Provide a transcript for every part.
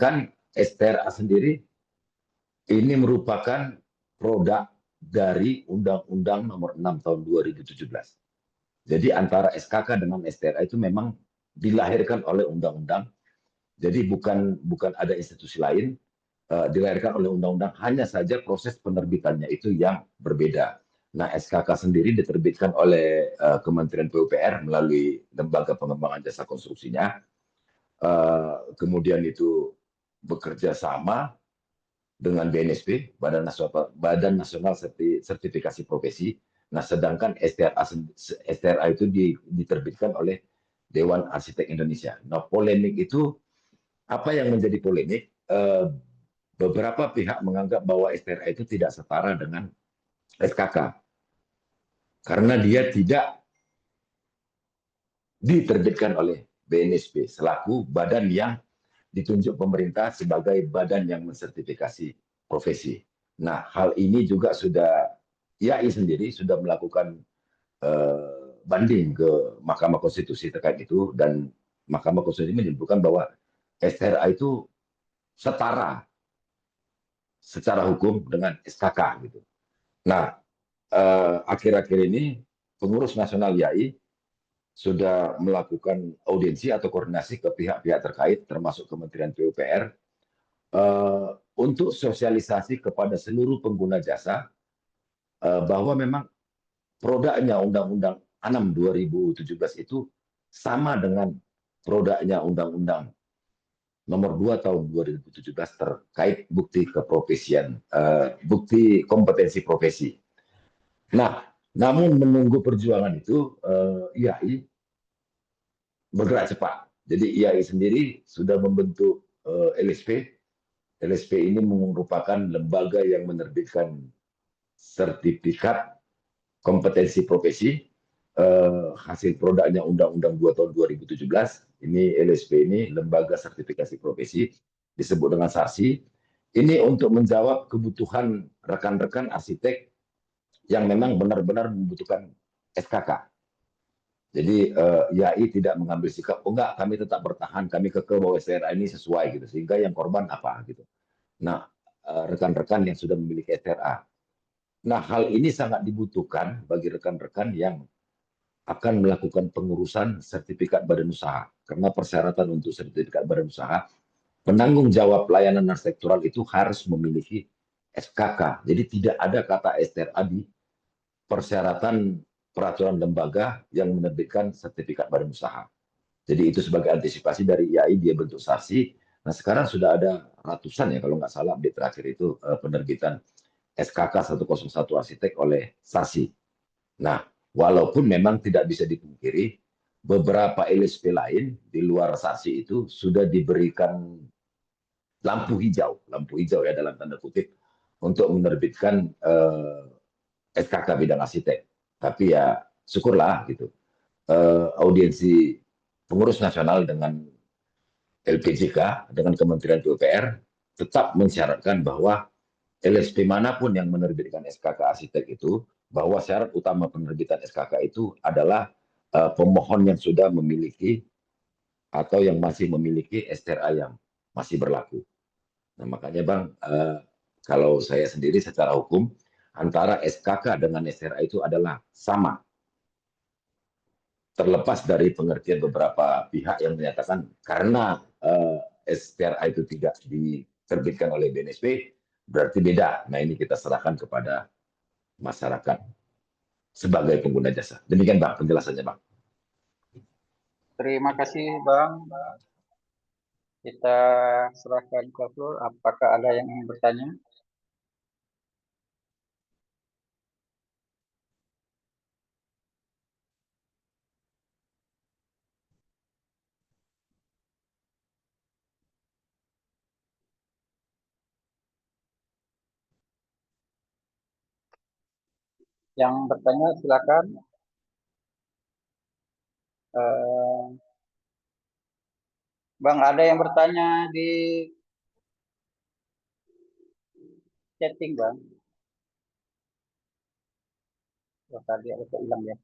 kan STRA sendiri ini merupakan produk dari Undang-Undang Nomor 6 Tahun 2017. Jadi antara SKK dengan STRA itu memang dilahirkan oleh undang-undang. Jadi bukan ada institusi lain, dilahirkan oleh undang-undang. Hanya saja proses penerbitannya itu yang berbeda. Nah, SKK sendiri diterbitkan oleh Kementerian PUPR melalui Lembaga Pengembangan Jasa Konstruksinya. Kemudian itu bekerja sama dengan BNSP, Badan Nasional Sertifikasi Profesi. Nah, sedangkan STRA itu diterbitkan oleh Dewan Arsitek Indonesia. Nah, polemik itu, apa yang menjadi polemik? Beberapa pihak menganggap bahwa STRA itu tidak setara dengan SKK karena dia tidak diterbitkan oleh BNSP selaku badan yang ditunjuk pemerintah sebagai badan yang mensertifikasi profesi. Nah, hal ini juga sudah IAI sendiri sudah melakukan banding ke Mahkamah Konstitusi terkait itu, dan Mahkamah Konstitusi menyimpulkan bahwa STRA itu setara secara hukum dengan SKK gitu. Nah, akhir-akhir ini pengurus nasional IAI sudah melakukan audiensi atau koordinasi ke pihak-pihak terkait termasuk Kementerian PUPR untuk sosialisasi kepada seluruh pengguna jasa bahwa memang produknya Undang-Undang 6 2017 itu sama dengan produknya Undang-Undang Nomor 2 Tahun 2017 terkait bukti keprofesian, bukti kompetensi profesi. Nah, namun menunggu perjuangan itu, IAI bergerak cepat. Jadi IAI sendiri sudah membentuk LSP. LSP ini merupakan lembaga yang menerbitkan sertifikat kompetensi profesi, hasil produknya Undang-Undang 2 tahun 2017. Ini LSP ini lembaga sertifikasi profesi, disebut dengan SARSI. Ini untuk menjawab kebutuhan rekan-rekan arsitek yang memang benar-benar membutuhkan SKK. Jadi IAI tidak mengambil sikap, oh enggak, kami tetap bertahan, kami kekeh bahwa STRA ini sesuai gitu, sehingga yang korban apa gitu. Nah, rekan-rekan yang sudah memiliki STRA. Nah, hal ini sangat dibutuhkan bagi rekan-rekan yang akan melakukan pengurusan sertifikat badan usaha. Karena persyaratan untuk sertifikat badan usaha, penanggung jawab pelayanan arsitektural itu harus memiliki SKK. Jadi tidak ada kata STRA di persyaratan peraturan lembaga yang menerbitkan sertifikat badan usaha. Jadi itu sebagai antisipasi dari IAI, dia bentuk SARSI. Nah, sekarang sudah ada ratusan ya kalau nggak salah update terakhir itu penerbitan SKK 101 arsitek oleh SARSI. Nah, walaupun memang tidak bisa dipungkiri beberapa LSP lain di luar SARSI itu sudah diberikan lampu hijau ya dalam tanda kutip untuk menerbitkan SKK bidang arsitek. Tapi ya syukurlah gitu. Audiensi pengurus nasional dengan LPJK dengan Kementerian PUPR tetap mensyaratkan bahwa LSP manapun yang menerbitkan SKK arsitek itu, bahwa syarat utama penerbitan SKK itu adalah pemohon yang sudah memiliki atau yang masih memiliki STRA yang masih berlaku. Nah, makanya Bang, kalau saya sendiri secara hukum antara SKK dengan STRA itu adalah sama. Terlepas dari pengertian beberapa pihak yang menyatakan karena STRA itu tidak diterbitkan oleh BNSP, berarti beda. Nah, ini kita serahkan kepada masyarakat sebagai pengguna jasa. Demikian Bang penjelasannya Bang. Terima kasih Bang. Kita serahkan ke Flor. Apakah ada yang ingin bertanya? Yang bertanya silakan. Bang, ada yang bertanya di chatting Bang. Oh, tadi ada hilang ya.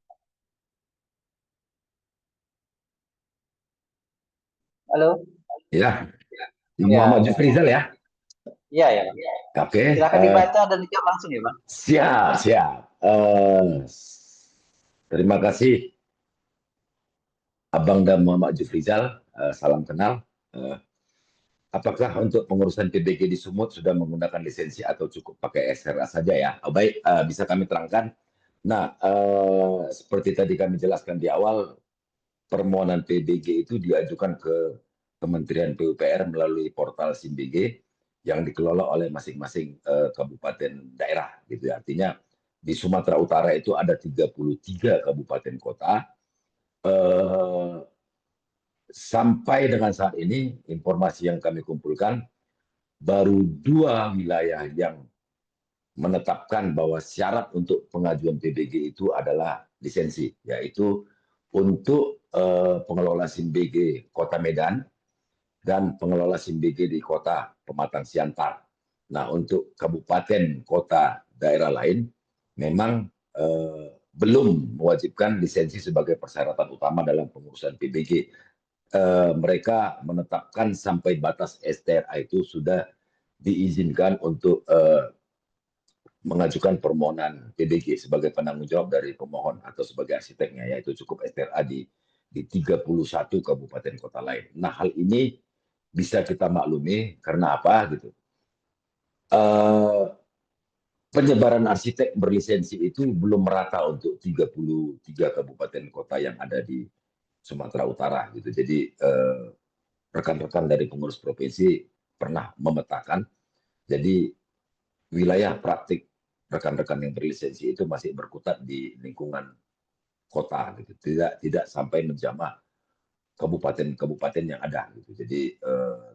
Halo. Ya. Muhammad Ya, Jufrizal ya. iya ya, Bang. Oke, Silakan dibaca dan dijawab langsung ya, Bang. siap, siap. Terima kasih Abang dan Muhammad Jufrizal. Salam kenal. Eh, Apakah untuk pengurusan PBG di Sumut sudah menggunakan lisensi atau cukup pakai SRA saja ya? Baik, bisa kami terangkan. Nah, seperti tadi kami jelaskan di awal, permohonan PBG itu diajukan ke Kementerian PUPR melalui portal SIMBG yang dikelola oleh masing-masing kabupaten daerah gitu ya. Artinya di Sumatera Utara itu ada 33 kabupaten kota. Eh, Sampai dengan saat ini informasi yang kami kumpulkan baru 2 wilayah yang menetapkan bahwa syarat untuk pengajuan PBG itu adalah lisensi, yaitu untuk pengelola SIMBG Kota Medan dan pengelola SIMBG di Kota Pematang Siantar. Nah, untuk kabupaten kota daerah lain memang belum mewajibkan lisensi sebagai persyaratan utama dalam pengurusan PBG. Mereka menetapkan sampai batas STRA itu sudah diizinkan untuk mengajukan permohonan PBG sebagai penanggung jawab dari pemohon atau sebagai arsiteknya, yaitu cukup STRA di 31 kabupaten kota lain. Nah, hal ini bisa kita maklumi karena apa gitu. Penyebaran arsitek berlisensi itu belum merata untuk 33 kabupaten kota yang ada di Sumatera Utara gitu. Jadi rekan-rekan dari pengurus provinsi pernah memetakan. Jadi wilayah praktik rekan-rekan yang berlisensi itu masih berkutat di lingkungan kota gitu. Tidak sampai menjamah kabupaten-kabupaten yang ada gitu. Jadi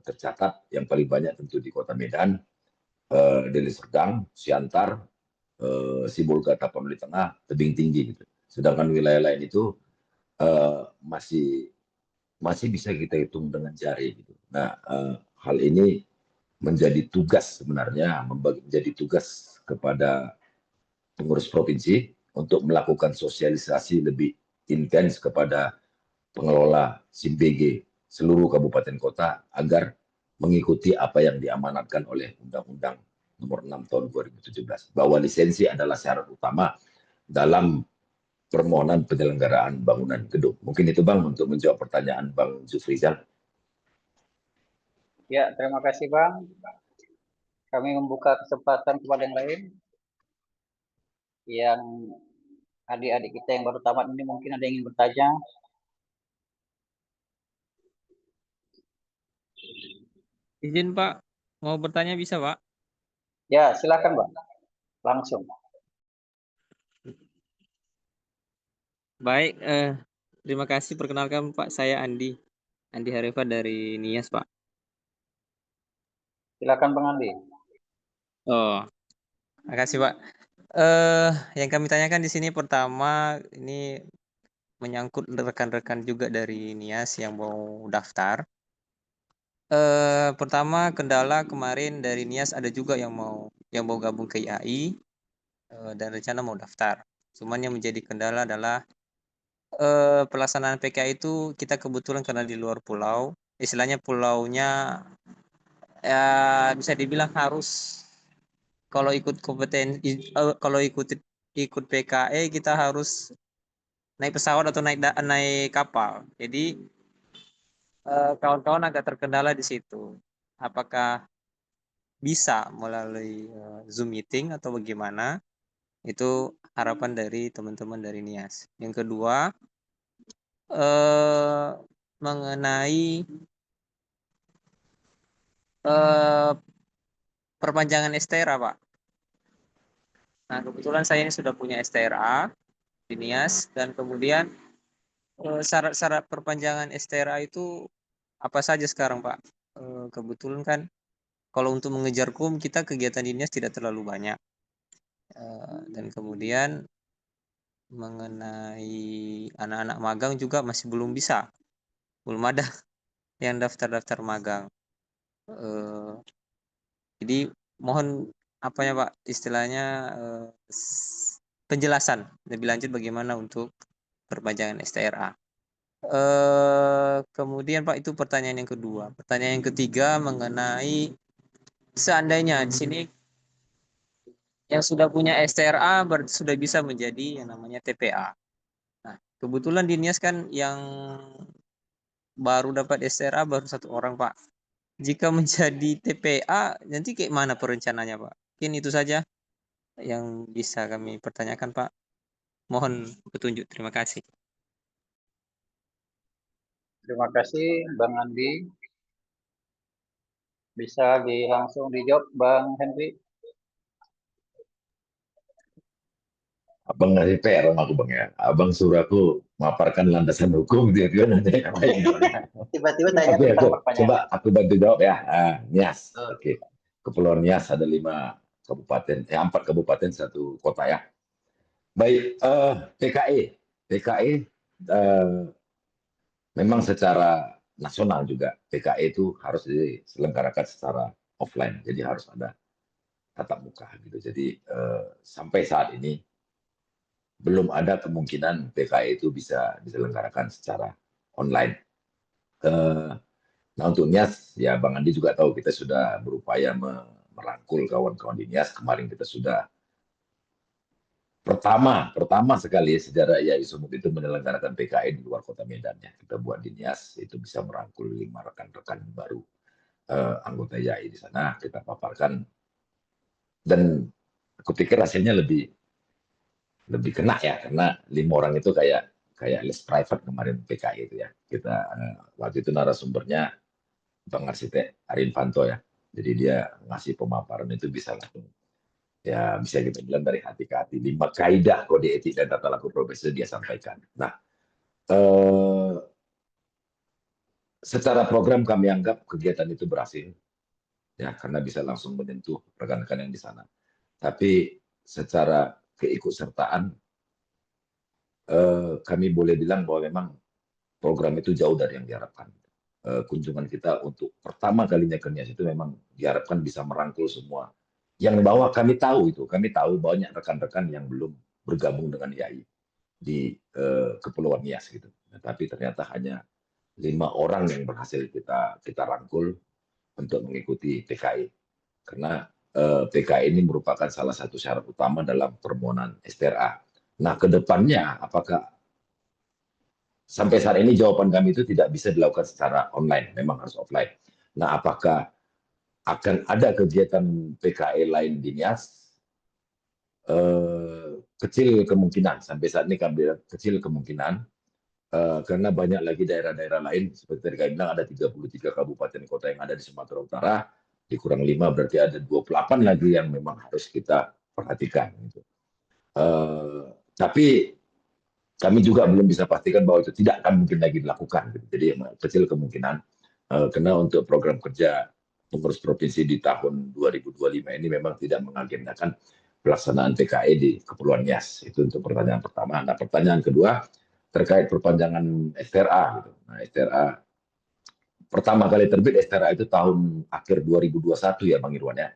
tercatat yang paling banyak tentu di Kota Medan, Deli Serdang, Siantar, Sibolga Tapanuli Tengah, Tebing Tinggi gitu. Sedangkan wilayah lain itu masih bisa kita hitung dengan jari gitu. Nah, hal ini menjadi tugas sebenarnya, menjadi tugas kepada pengurus provinsi untuk melakukan sosialisasi lebih intens kepada pengelola SIMBG seluruh kabupaten kota agar mengikuti apa yang diamanatkan oleh Undang-Undang Nomor 6 Tahun 2017 bahwa lisensi adalah syarat utama dalam permohonan penyelenggaraan bangunan gedung. Mungkin itu Bang untuk menjawab pertanyaan Bang Zufrizal. Ya, terima kasih, Bang. Kami membuka kesempatan kepada yang lain. Yang adik-adik kita yang baru tamat ini mungkin ada yang ingin bertanya. Izin Pak, mau bertanya bisa Pak? Ya, silakan, Bang. Langsung. Baik, terima kasih. Perkenalkan Pak, saya Andi Harifa dari Nias Pak. Silakan, Bang Andi. Oh, makasih Pak. Yang kami tanyakan di sini pertama ini menyangkut rekan-rekan juga dari Nias yang mau daftar. Pertama kendala kemarin dari Nias ada juga yang mau gabung ke IAI dan rencana mau daftar. Cuman yang menjadi kendala adalah pelaksanaan PKI itu kita kebetulan karena di luar pulau, istilahnya pulaunya ya bisa dibilang harus kalau ikut kalau ikut PKI kita harus naik pesawat atau naik kapal. Jadi kawan-kawan agak terkendala di situ. Apakah bisa melalui Zoom meeting atau bagaimana? Itu harapan dari teman-teman dari Nias. Yang kedua mengenai perpanjangan STRA, Pak. Nah, kebetulan saya ini sudah punya STRA di Nias dan kemudian syarat-syarat perpanjangan STRA itu apa saja sekarang, Pak? Kebetulan kan kalau untuk mengejar kita kegiatan di Nias tidak terlalu banyak. Dan kemudian mengenai anak-anak magang juga masih belum bisa. Belum ada yang daftar-daftar magang. Jadi mohon apa ya Pak istilahnya penjelasan lebih lanjut bagaimana untuk perpanjangan STRA. Kemudian Pak, itu pertanyaan yang kedua. Pertanyaan yang ketiga mengenai seandainya di sini yang sudah punya STRA sudah bisa menjadi yang namanya TPA. Nah, kebetulan di NIAS kan yang baru dapat STRA baru 1 orang, Pak. Jika menjadi TPA, nanti kayak mana perencananya, Pak? Mungkin itu saja yang bisa kami pertanyakan, Pak. Mohon petunjuk. Terima kasih. Terima kasih Bang Andi. Bisa langsung dijawab Bang Henry. Abang ngasih PR sama aku bang ya. Abang suruh aku memaparkan landasan hukum, dia nanya apa yang Tiba-tiba tanya Oke, tentang oke. perpanjangan. Coba aku bantu jawab ya. Nias. Oh. Oke. Kepulauan Nias ada 5 kabupaten, 4 kabupaten, 1 kota ya. Baik, PKE. PKE memang secara nasional juga PKE itu harus diselenggarakan secara offline. Jadi harus ada tatap muka gitu. Jadi sampai saat ini belum ada kemungkinan PKE itu bisa diselenggarakan secara online. Nah untuk Nias, ya Bang Andi juga tahu kita sudah berupaya merangkul kawan-kawan di Nias. Kemarin kita sudah pertama sekali sejarah IAI Sumut itu menyelenggarakan PKI di luar kota Medan ya. Kita buat di Nias, itu bisa merangkul 5 rekan-rekan baru anggota IAI di sana. Kita paparkan dan aku pikir hasilnya lebih kena ya, karena 5 orang itu kayak les private kemarin PKI itu ya. Kita waktu itu narasumbernya Bang Arsitek Arinfanto ya. Jadi dia ngasih pemaparan itu bisa langsung, ya bisa kita bilang dari hati ke hati. 5 kaidah kode etik dan tata laku profesi dia sampaikan. Nah, secara program kami anggap kegiatan itu berhasil, ya karena bisa langsung menyentuh rekan-rekan yang di sana. Tapi secara keikutsertaan, kami boleh bilang bahwa memang program itu jauh dari yang diharapkan. Kunjungan kita untuk pertama kalinya ke Nias itu memang diharapkan bisa merangkul semua. Yang bawah kami tahu banyak rekan-rekan yang belum bergabung dengan IAI di Kepulauan Nias gitu. Tapi ternyata hanya 5 orang yang berhasil kita rangkul untuk mengikuti PKI. Karena PKI ini merupakan salah satu syarat utama dalam permohonan STRA. Nah, ke depannya apakah sampai saat ini jawaban kami itu tidak bisa dilakukan secara online, memang harus offline. Nah, apakah akan ada kegiatan PKI lain di Nias? Kecil kemungkinan, sampai saat ini kami bilang kecil kemungkinan, karena banyak lagi daerah-daerah lain, seperti tadi kami bilang ada 33 kabupaten kota yang ada di Sumatera Utara, dikurang 5 berarti ada 28 lagi yang memang harus kita perhatikan. Gitu. Tapi kami juga belum bisa pastikan bahwa itu tidak akan mungkin lagi dilakukan. Gitu. Jadi kecil kemungkinan, karena untuk program kerja pengurus provinsi di tahun 2025 ini memang tidak mengagendakan pelaksanaan PKI di Kepulauan Nias. Itu untuk pertanyaan pertama. Nah, pertanyaan kedua terkait perpanjangan STRA. Gitu. Nah, STRA pertama kali terbit STRA itu tahun akhir 2021 ya Bang Irwan ya.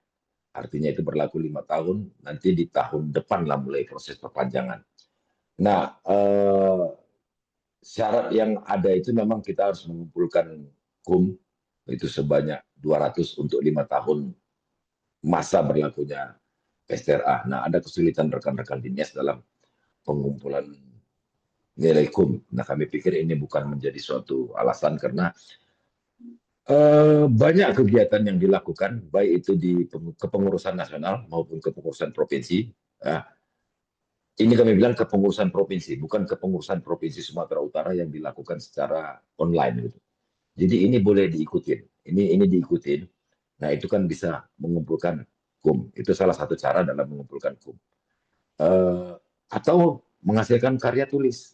Artinya itu berlaku 5 tahun, nanti di tahun depan lah mulai proses perpanjangan. Nah, syarat yang ada itu memang kita harus mengumpulkan KUM itu sebanyak 200 untuk 5 tahun masa berlakunya STRA. Nah, ada kesulitan rekan-rekan di Nias dalam pengumpulan nilai KUM. Nah, kami pikir ini bukan menjadi suatu alasan karena banyak kegiatan yang dilakukan, baik itu di kepengurusan nasional maupun kepengurusan provinsi. Ini kami bilang kepengurusan provinsi, bukan kepengurusan provinsi Sumatera Utara yang dilakukan secara online. Gitu. Jadi ini boleh diikutin. Ini diikutin. Nah itu kan bisa mengumpulkan KUM. Itu salah satu cara dalam mengumpulkan KUM. Atau menghasilkan karya tulis.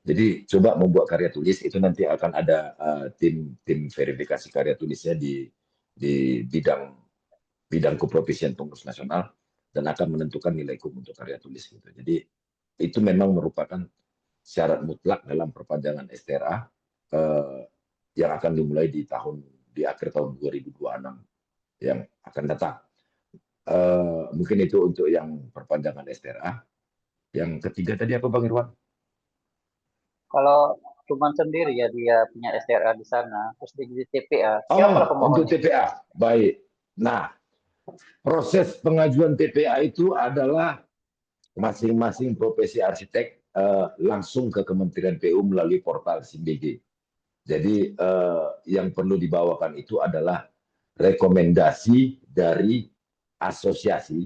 Jadi coba membuat karya tulis itu nanti akan ada tim verifikasi karya tulisnya di bidang keprofesian pengurus nasional dan akan menentukan nilai KUM untuk karya tulis gitu. Jadi itu memang merupakan syarat mutlak dalam perpanjangan STRA yang akan dimulai di akhir tahun 2026 yang akan datang. Mungkin itu untuk yang perpanjangan STRA. Yang ketiga tadi apa Bang Irwan? Kalau Cuman sendiri ya dia punya STRA di sana, terus dia jadi TPA. Oh, Siapa untuk pemohonnya? TPA. Baik. Nah, proses pengajuan TPA itu adalah masing-masing profesi arsitek langsung ke Kementerian PU melalui portal SIMBG. Jadi yang perlu dibawakan itu adalah rekomendasi dari asosiasi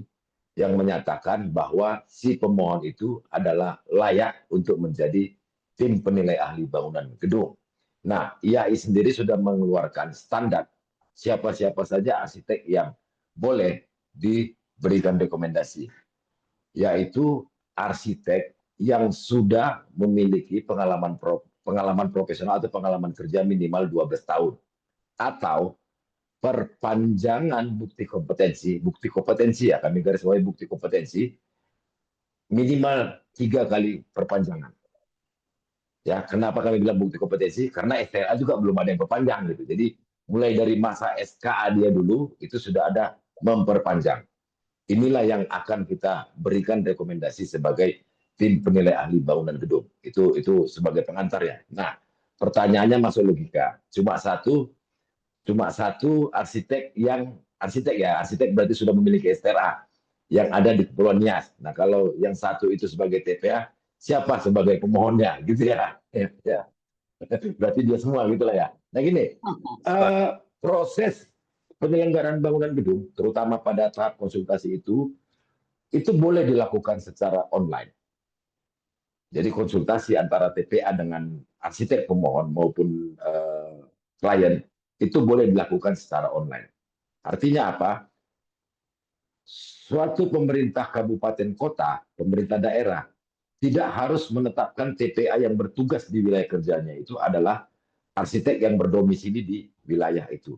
yang menyatakan bahwa si pemohon itu adalah layak untuk menjadi tim penilai ahli bangunan gedung. Nah, IAI sendiri sudah mengeluarkan standar siapa-siapa saja arsitek yang boleh diberikan rekomendasi, yaitu arsitek yang sudah memiliki pengalaman profesional atau pengalaman kerja minimal 12 tahun atau perpanjangan bukti kompetensi ya, kami garis bawahi bukti kompetensi minimal 3 kali perpanjangan. Ya, kenapa kami bilang bukti kompetensi? Karena STRA juga belum ada yang perpanjang gitu. Jadi mulai dari masa SKA dia dulu itu sudah ada memperpanjang. Inilah yang akan kita berikan rekomendasi sebagai tim penilai ahli bangunan gedung. Itu sebagai pengantar ya. Nah, pertanyaannya masuk logika. Cuma satu arsitek arsitek berarti sudah memiliki STRA yang ada di Kepulauan Nias. Nah, kalau yang satu itu sebagai TPA, siapa sebagai pemohonnya gitu ya. Ya. Berarti dia semua gitu lah ya. Nah gini, proses penyelenggaraan bangunan gedung, terutama pada tahap konsultasi itu boleh dilakukan secara online. Jadi konsultasi antara TPA dengan arsitek pemohon maupun klien itu boleh dilakukan secara online. Artinya apa? Suatu pemerintah kabupaten kota, pemerintah daerah, tidak harus menetapkan TPA yang bertugas di wilayah kerjanya itu adalah arsitek yang berdomisili di wilayah itu.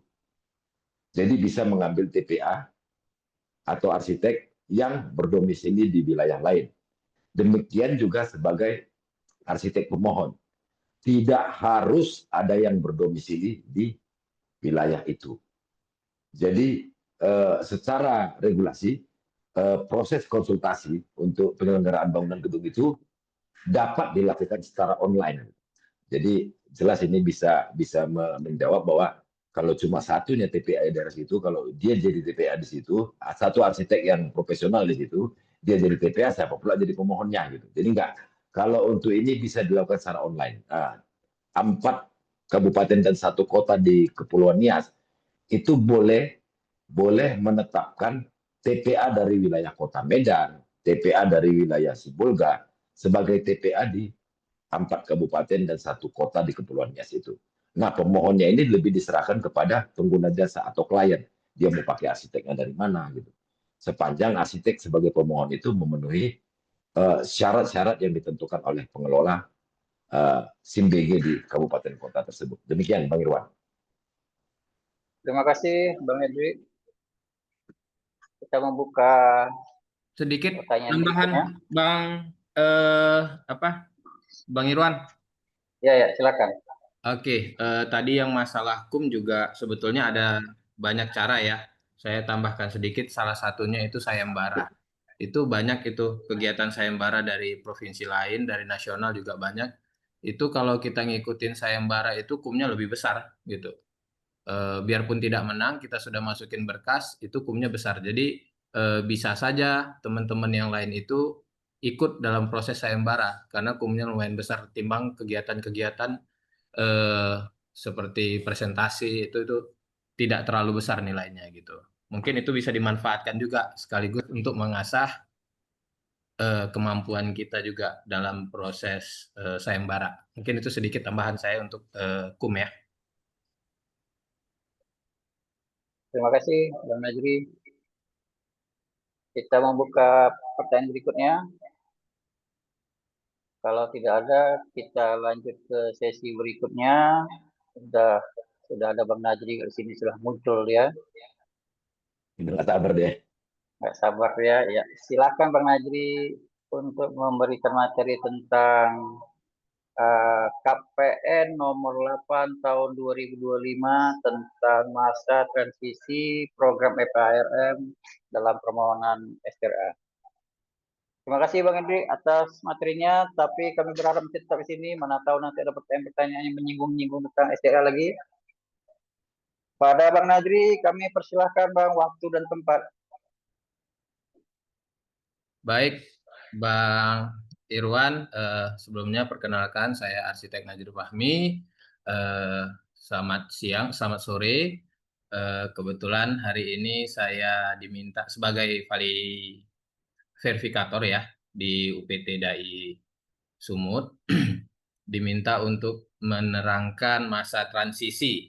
Jadi bisa mengambil TPA atau arsitek yang berdomisili di wilayah lain. Demikian juga sebagai arsitek pemohon. Tidak harus ada yang berdomisili di wilayah itu. Jadi secara regulasi proses konsultasi untuk penyelenggaraan bangunan gedung itu dapat dilakukan secara online. Jadi jelas ini bisa menjawab bahwa kalau cuma satunya TPA di daerah situ, kalau dia jadi TPA di situ, satu arsitek yang profesional di situ, dia jadi TPA, siapa pula jadi pemohonnya gitu. Jadi enggak. Kalau untuk ini bisa dilakukan secara online. Nah, 4 kabupaten dan 1 kota di Kepulauan Nias itu boleh menetapkan TPA dari wilayah Kota Medan, TPA dari wilayah Sibolga sebagai TPA di 4 kabupaten dan 1 kota di Kepulauan Nias itu. Nah, pemohonnya ini lebih diserahkan kepada pengguna jasa atau klien. Dia mau pakai arsiteknya dari mana gitu. Sepanjang arsitek sebagai pemohon itu memenuhi syarat-syarat yang ditentukan oleh pengelola SIMBG di kabupaten kota tersebut. Demikian, Bang Irwan. Terima kasih, Bang Edwi. Kita membuka Sedikit pertanyaan tambahan, berikutnya. Bang Irwan. Ya, silakan. Oke, tadi yang masalah KUM juga sebetulnya ada banyak cara ya. Saya tambahkan sedikit, salah satunya itu sayembara. Itu banyak itu kegiatan sayembara dari provinsi lain, dari nasional juga banyak. Itu kalau kita ngikutin sayembara itu KUM-nya lebih besar gitu. Biarpun tidak menang, kita sudah masukin berkas, itu KUM-nya besar. Jadi bisa saja teman-teman yang lain itu ikut dalam proses sayembara karena KUM-nya lumayan besar timbang kegiatan-kegiatan seperti presentasi itu tidak terlalu besar nilainya gitu. Mungkin itu bisa dimanfaatkan juga sekaligus untuk mengasah kemampuan kita juga dalam proses sayembara. Mungkin itu sedikit tambahan saya untuk KUM ya. Terima kasih, Bang Najri. Kita membuka pertanyaan berikutnya. Kalau tidak ada, kita lanjut ke sesi berikutnya. Sudah ada Bang Najri di sini, sudah muncul ya. Nggak sabar deh. Nggak sabar ya. Ya, silakan Bang Najri untuk memberikan materi tentang KPN nomor 8 tahun 2025 tentang masa transisi program EPARM dalam permohonan STRA. Terima kasih Bang Hendri atas materinya, tapi kami berharap masih tetap di sini, mana tahu nanti ada pertanyaan-pertanyaan yang menyinggung-nyinggung tentang SDA lagi. Pada Bang Najri, kami persilahkan Bang waktu dan tempat. Baik, Bang Irwan, sebelumnya perkenalkan saya Arsitek Najri Fahmi. Selamat siang, selamat sore. Kebetulan hari ini saya diminta sebagai verifikator ya di UPT DAI Sumut, diminta untuk menerangkan masa transisi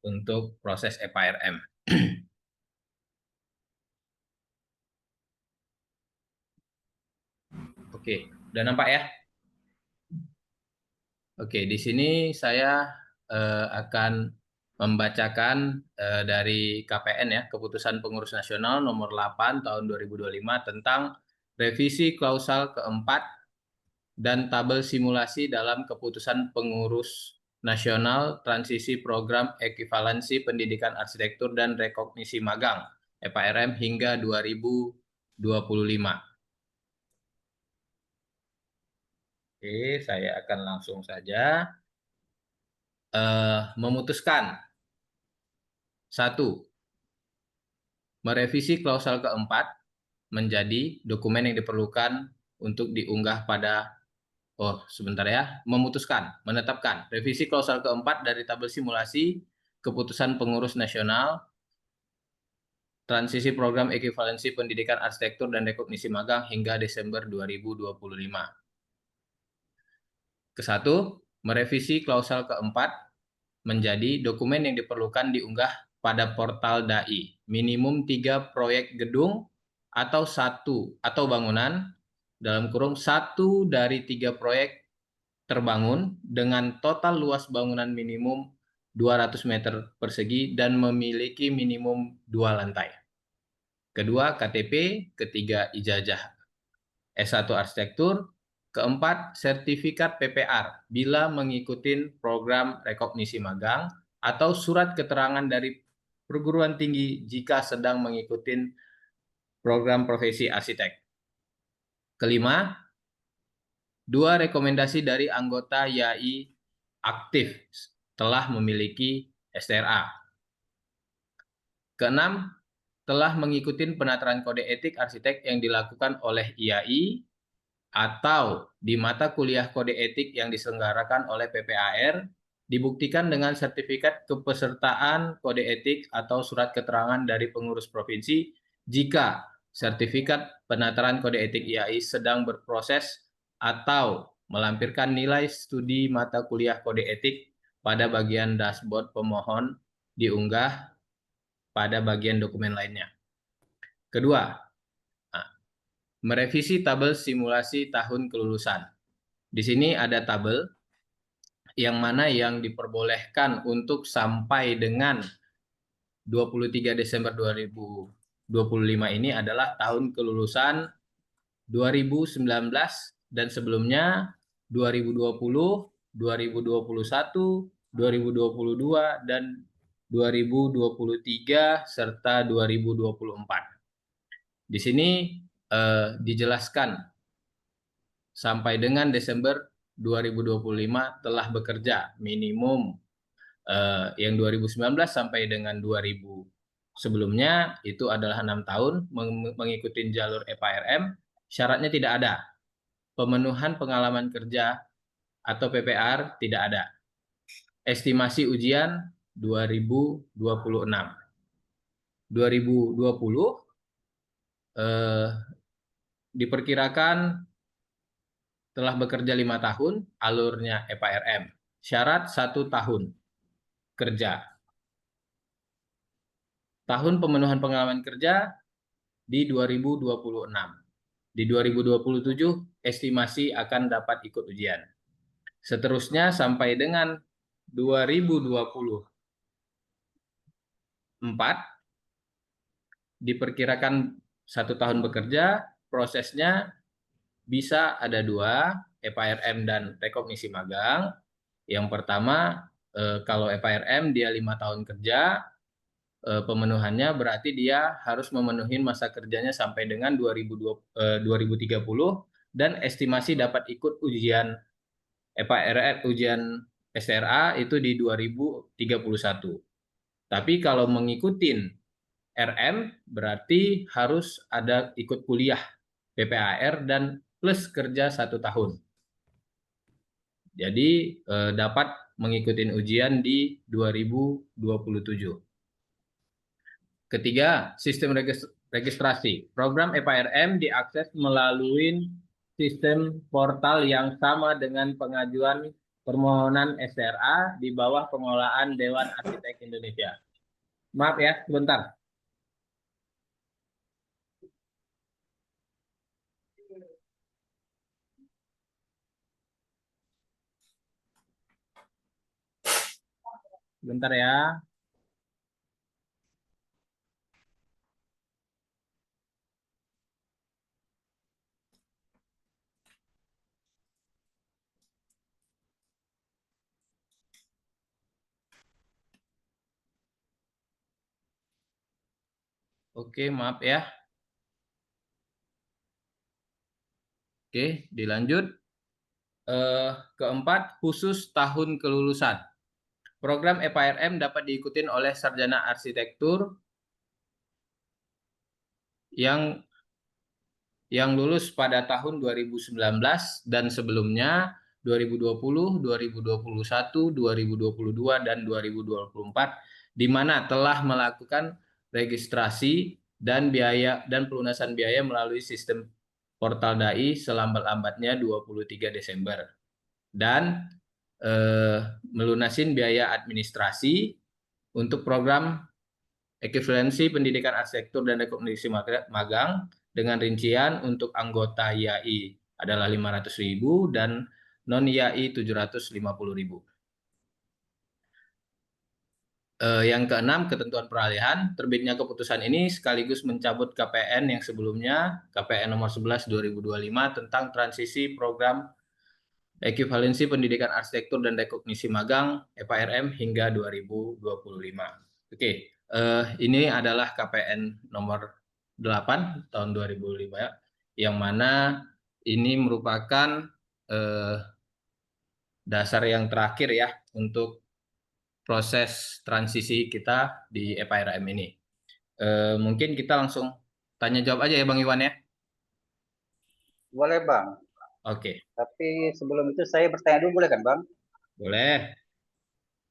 untuk proses EPARM. Oke, udah nampak ya? Oke, di sini saya akan membacakan dari KPN ya, Keputusan Pengurus Nasional nomor 8 tahun 2025 tentang revisi klausal keempat dan tabel simulasi dalam Keputusan Pengurus Nasional Transisi Program Ekivalensi Pendidikan Arsitektur dan Rekognisi Magang (EPARM) hingga 2025. Oke, saya akan langsung saja memutuskan. 1. Merevisi klausal keempat menjadi dokumen yang diperlukan untuk diunggah pada menetapkan revisi klausal keempat dari tabel simulasi Keputusan Pengurus Nasional Transisi Program Ekivalensi Pendidikan Arsitektur dan Rekognisi Magang hingga Desember 2025. Ke-1, merevisi klausal keempat menjadi dokumen yang diperlukan diunggah pada portal DAI. Minimum 3 proyek gedung atau bangunan dalam kurung 1 dari 3 proyek terbangun dengan total luas bangunan minimum 200 meter persegi dan memiliki minimum 2 lantai. Kedua, KTP. Ketiga, ijazah S1 Arsitektur. Keempat, sertifikat PPR bila mengikuti program rekognisi magang atau surat keterangan dari perguruan tinggi jika sedang mengikuti program profesi arsitek. Kelima, 2 rekomendasi dari anggota YAI aktif telah memiliki STRA. Keenam, telah mengikuti penataran kode etik arsitek yang dilakukan oleh IAI atau di mata kuliah kode etik yang diselenggarakan oleh PPAR dibuktikan dengan sertifikat kepesertaan kode etik atau surat keterangan dari pengurus provinsi jika sertifikat penataran kode etik IAI sedang berproses atau melampirkan nilai studi mata kuliah kode etik pada bagian dashboard pemohon diunggah pada bagian dokumen lainnya. Kedua, merevisi tabel simulasi tahun kelulusan. Di sini ada tabel yang mana yang diperbolehkan untuk sampai dengan 23 Desember 2025 ini adalah tahun kelulusan 2019 dan sebelumnya 2020, 2021, 2022, dan 2023 serta 2024. Di sini dijelaskan sampai dengan Desember 2025 telah bekerja minimum yang 2019 sampai dengan 2000 sebelumnya itu adalah 6 tahun mengikuti jalur EPARM. Syaratnya tidak ada. Pemenuhan pengalaman kerja atau PPR tidak ada. Estimasi ujian 2026. 2020 diperkirakan telah bekerja 5 tahun, alurnya EPARM. Syarat 1 tahun kerja. Tahun pemenuhan pengalaman kerja di 2026. Di 2027 estimasi akan dapat ikut ujian. Seterusnya sampai dengan 2024 diperkirakan 1 tahun bekerja, prosesnya bisa ada 2, EPARM dan rekognisi magang. Yang pertama, kalau EPARM dia 5 tahun kerja, pemenuhannya berarti dia harus memenuhi masa kerjanya sampai dengan 2030 dan estimasi dapat ikut ujian ujian SRA itu di 2031. Tapi kalau mengikutin RM berarti harus ada ikut kuliah PPAR dan plus kerja 1 tahun. Jadi dapat mengikuti ujian di 2027. Ketiga, sistem registrasi. Program EPRM diakses melalui sistem portal yang sama dengan pengajuan permohonan SRA di bawah pengelolaan Dewan Arsitek Indonesia. Maaf ya, sebentar. Sebentar ya. Oke, maaf ya. Oke, dilanjut. Keempat, khusus tahun kelulusan. Program EPRM dapat diikuti oleh sarjana arsitektur yang lulus pada tahun 2019 dan sebelumnya 2020, 2021, 2022, dan 2024, di mana telah melakukan registrasi dan biaya dan pelunasan biaya melalui sistem portal DAI selambat-lambatnya 23 Desember. Dan melunasin biaya administrasi untuk program ekuivalensi pendidikan arsitektur dan rekognisi magang dengan rincian untuk anggota IAI adalah 500.000 dan non IAI 750.000. Yang keenam, ketentuan peralihan. Terbitnya keputusan ini sekaligus mencabut KPN yang sebelumnya, KPN nomor 11 2025 tentang transisi program ekuivalensi pendidikan arsitektur dan rekognisi magang EPRM hingga 2025. Oke, ini adalah KPN nomor 8 tahun 2005 yang mana ini merupakan dasar yang terakhir ya untuk proses transisi kita di EPRM ini. Mungkin kita langsung tanya jawab aja ya Bang Iwan ya. Boleh Bang. Oke. Tapi sebelum itu saya bertanya dulu boleh kan Bang? Boleh.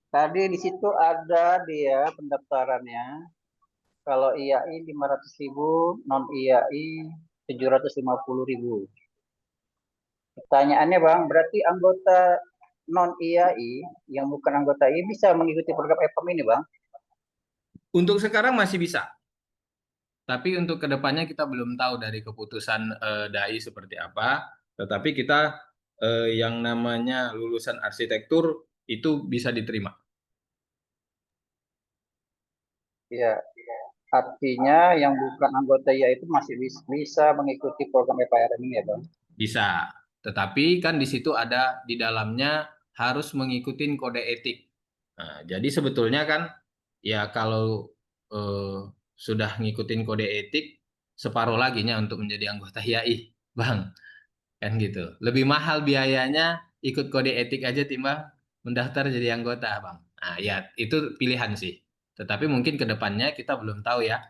Tadi di situ ada dia pendaftarannya. Kalau IAI 500.000, non IAI 750.000. Pertanyaannya Bang, berarti anggota non IAI yang bukan anggota IAI bisa mengikuti program EPAM ini Bang? Untuk sekarang masih bisa. Tapi untuk kedepannya kita belum tahu dari keputusan DAI seperti apa. Tetapi kita yang namanya lulusan arsitektur itu bisa diterima. Iya. Artinya yang bukan anggota IAI itu masih bisa mengikuti program EPRM ini ya Bang? Bisa. Tetapi kan di situ ada di dalamnya harus mengikuti kode etik. Nah, jadi sebetulnya kan ya kalau sudah ngikutin kode etik separuh laginya untuk menjadi anggota IAI, Bang. Kan gitu. Lebih mahal biayanya ikut kode etik aja timbang mendaftar jadi anggota, Bang. Nah, ya itu pilihan sih. Tetapi mungkin ke depannya kita belum tahu ya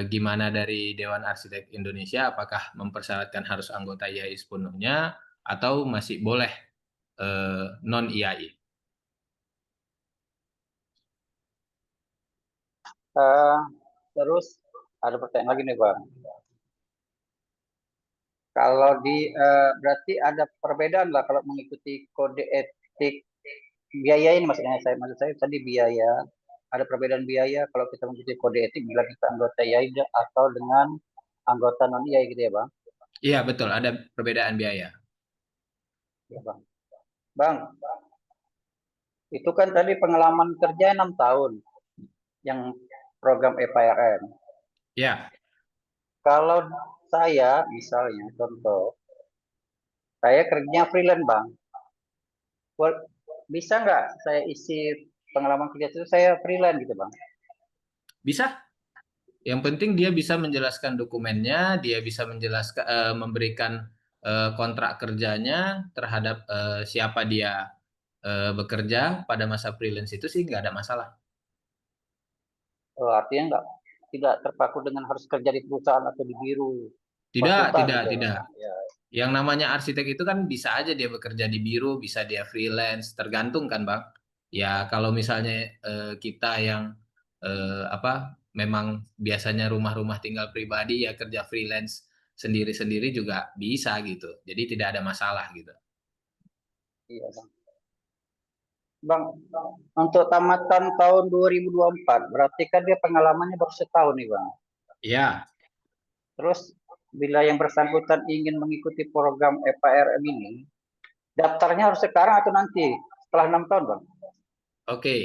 gimana dari Dewan Arsitek Indonesia, apakah mempersyaratkan harus anggota IAI sepenuhnya atau masih boleh non IAI. Terus ada pertanyaan lagi nih Bang. Kalau berarti ada perbedaan lah kalau mengikuti kode etik biaya ini maksud saya tadi biaya. Ada perbedaan biaya kalau kita mengikuti kode etik bila kita anggota IAI atau dengan anggota non IAI gitu ya Bang? Iya betul, ada perbedaan biaya. Ya Bang. Bang, itu kan tadi pengalaman kerja 6 tahun yang program EPRM. Ya. Kalau saya misalnya contoh, saya kerja freelance Bang. Bisa nggak saya isi pengalaman kerja itu saya freelance gitu Bang? Bisa. Yang penting dia bisa menjelaskan dokumennya, dia bisa menjelaskan memberikan kontrak kerjanya terhadap siapa dia bekerja pada masa freelance itu sih nggak ada masalah. Artinya tidak terpaku dengan harus kerja di perusahaan atau di biru Tidak, konsultan tidak, gitu ya, tidak. Bang. Ya, Yang namanya arsitek itu kan bisa aja dia bekerja di biro, bisa dia freelance, tergantung kan Bang. Ya kalau misalnya kita yang apa memang biasanya rumah-rumah tinggal pribadi ya kerja freelance sendiri-sendiri juga bisa gitu. Jadi tidak ada masalah gitu. iya, Bang. Bang, untuk tamatan tahun 2024, berarti kan dia pengalamannya baru setahun nih, Bang. Ya, Terus, bila yang bersangkutan ingin mengikuti program EPRM ini, daftarnya harus sekarang atau nanti, setelah 6 tahun, Bang? oke.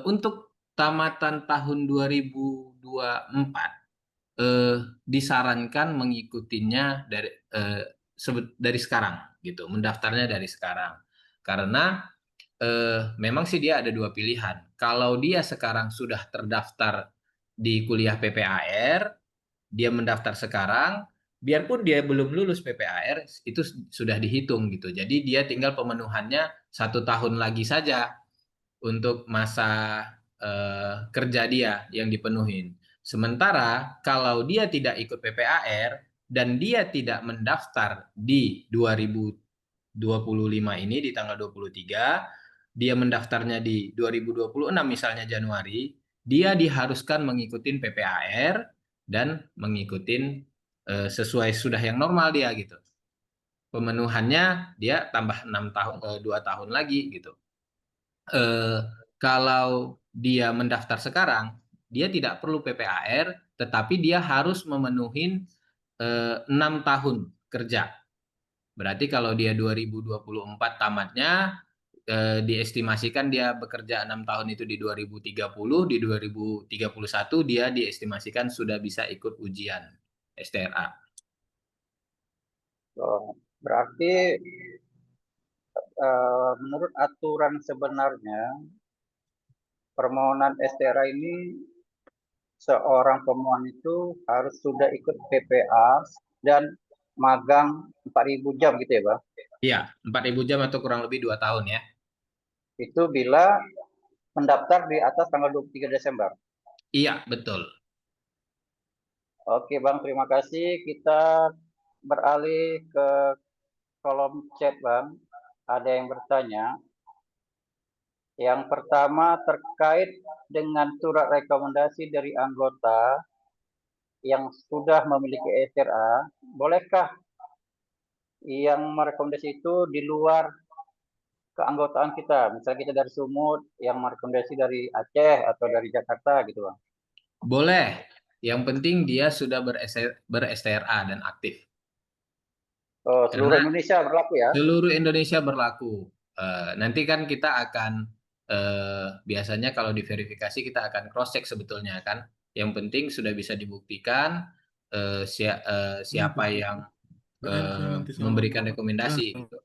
Untuk tamatan tahun 2024 disarankan mengikutinya dari sekarang gitu, mendaftarnya dari sekarang. Karena memang sih dia ada dua pilihan. Kalau dia sekarang sudah terdaftar di kuliah PPAR, dia mendaftar sekarang, biarpun dia belum lulus PPAR, itu sudah dihitung gitu. Jadi dia tinggal pemenuhannya 1 tahun lagi saja untuk masa kerja dia yang dipenuhin. Sementara kalau dia tidak ikut PPAR dan dia tidak mendaftar di 2025 ini di tanggal 23, dia mendaftarnya di 2026 misalnya Januari, dia diharuskan mengikuti PPAR dan mengikuti sesuai sudah yang normal dia gitu. Pemenuhannya dia tambah 6 tahun 2 tahun lagi gitu. Kalau dia mendaftar sekarang, dia tidak perlu PPAR, tetapi dia harus memenuhi 6 tahun kerja. Berarti kalau dia 2024 tamatnya, diestimasikan dia bekerja 6 tahun itu di 2030, di 2031 dia diestimasikan sudah bisa ikut ujian STRA. Berarti menurut aturan sebenarnya permohonan STRA ini seorang pemohon itu harus sudah ikut PPA dan magang 4.000 jam gitu ya, Bang? Iya, 4.000 jam atau kurang lebih 2 tahun ya. Itu bila mendaftar di atas tanggal 23 Desember. Iya, betul. Oke, Bang, terima kasih. Kita beralih ke kolom chat, Bang. Ada yang bertanya. Yang pertama terkait dengan surat rekomendasi dari anggota yang sudah memiliki SRA, bolehkah yang merekomendasi itu di luar keanggotaan kita? Misalnya kita dari Sumut, yang merekomendasi dari Aceh atau dari Jakarta gitu, Bang. Boleh. Yang penting dia sudah ber-STRA dan aktif. Oh, seluruh Karena Indonesia berlaku ya? seluruh Indonesia berlaku. Nanti kan kita akan biasanya kalau diverifikasi kita akan cross check sebetulnya kan. Yang penting sudah bisa dibuktikan siapa yang memberikan rekomendasi gitu.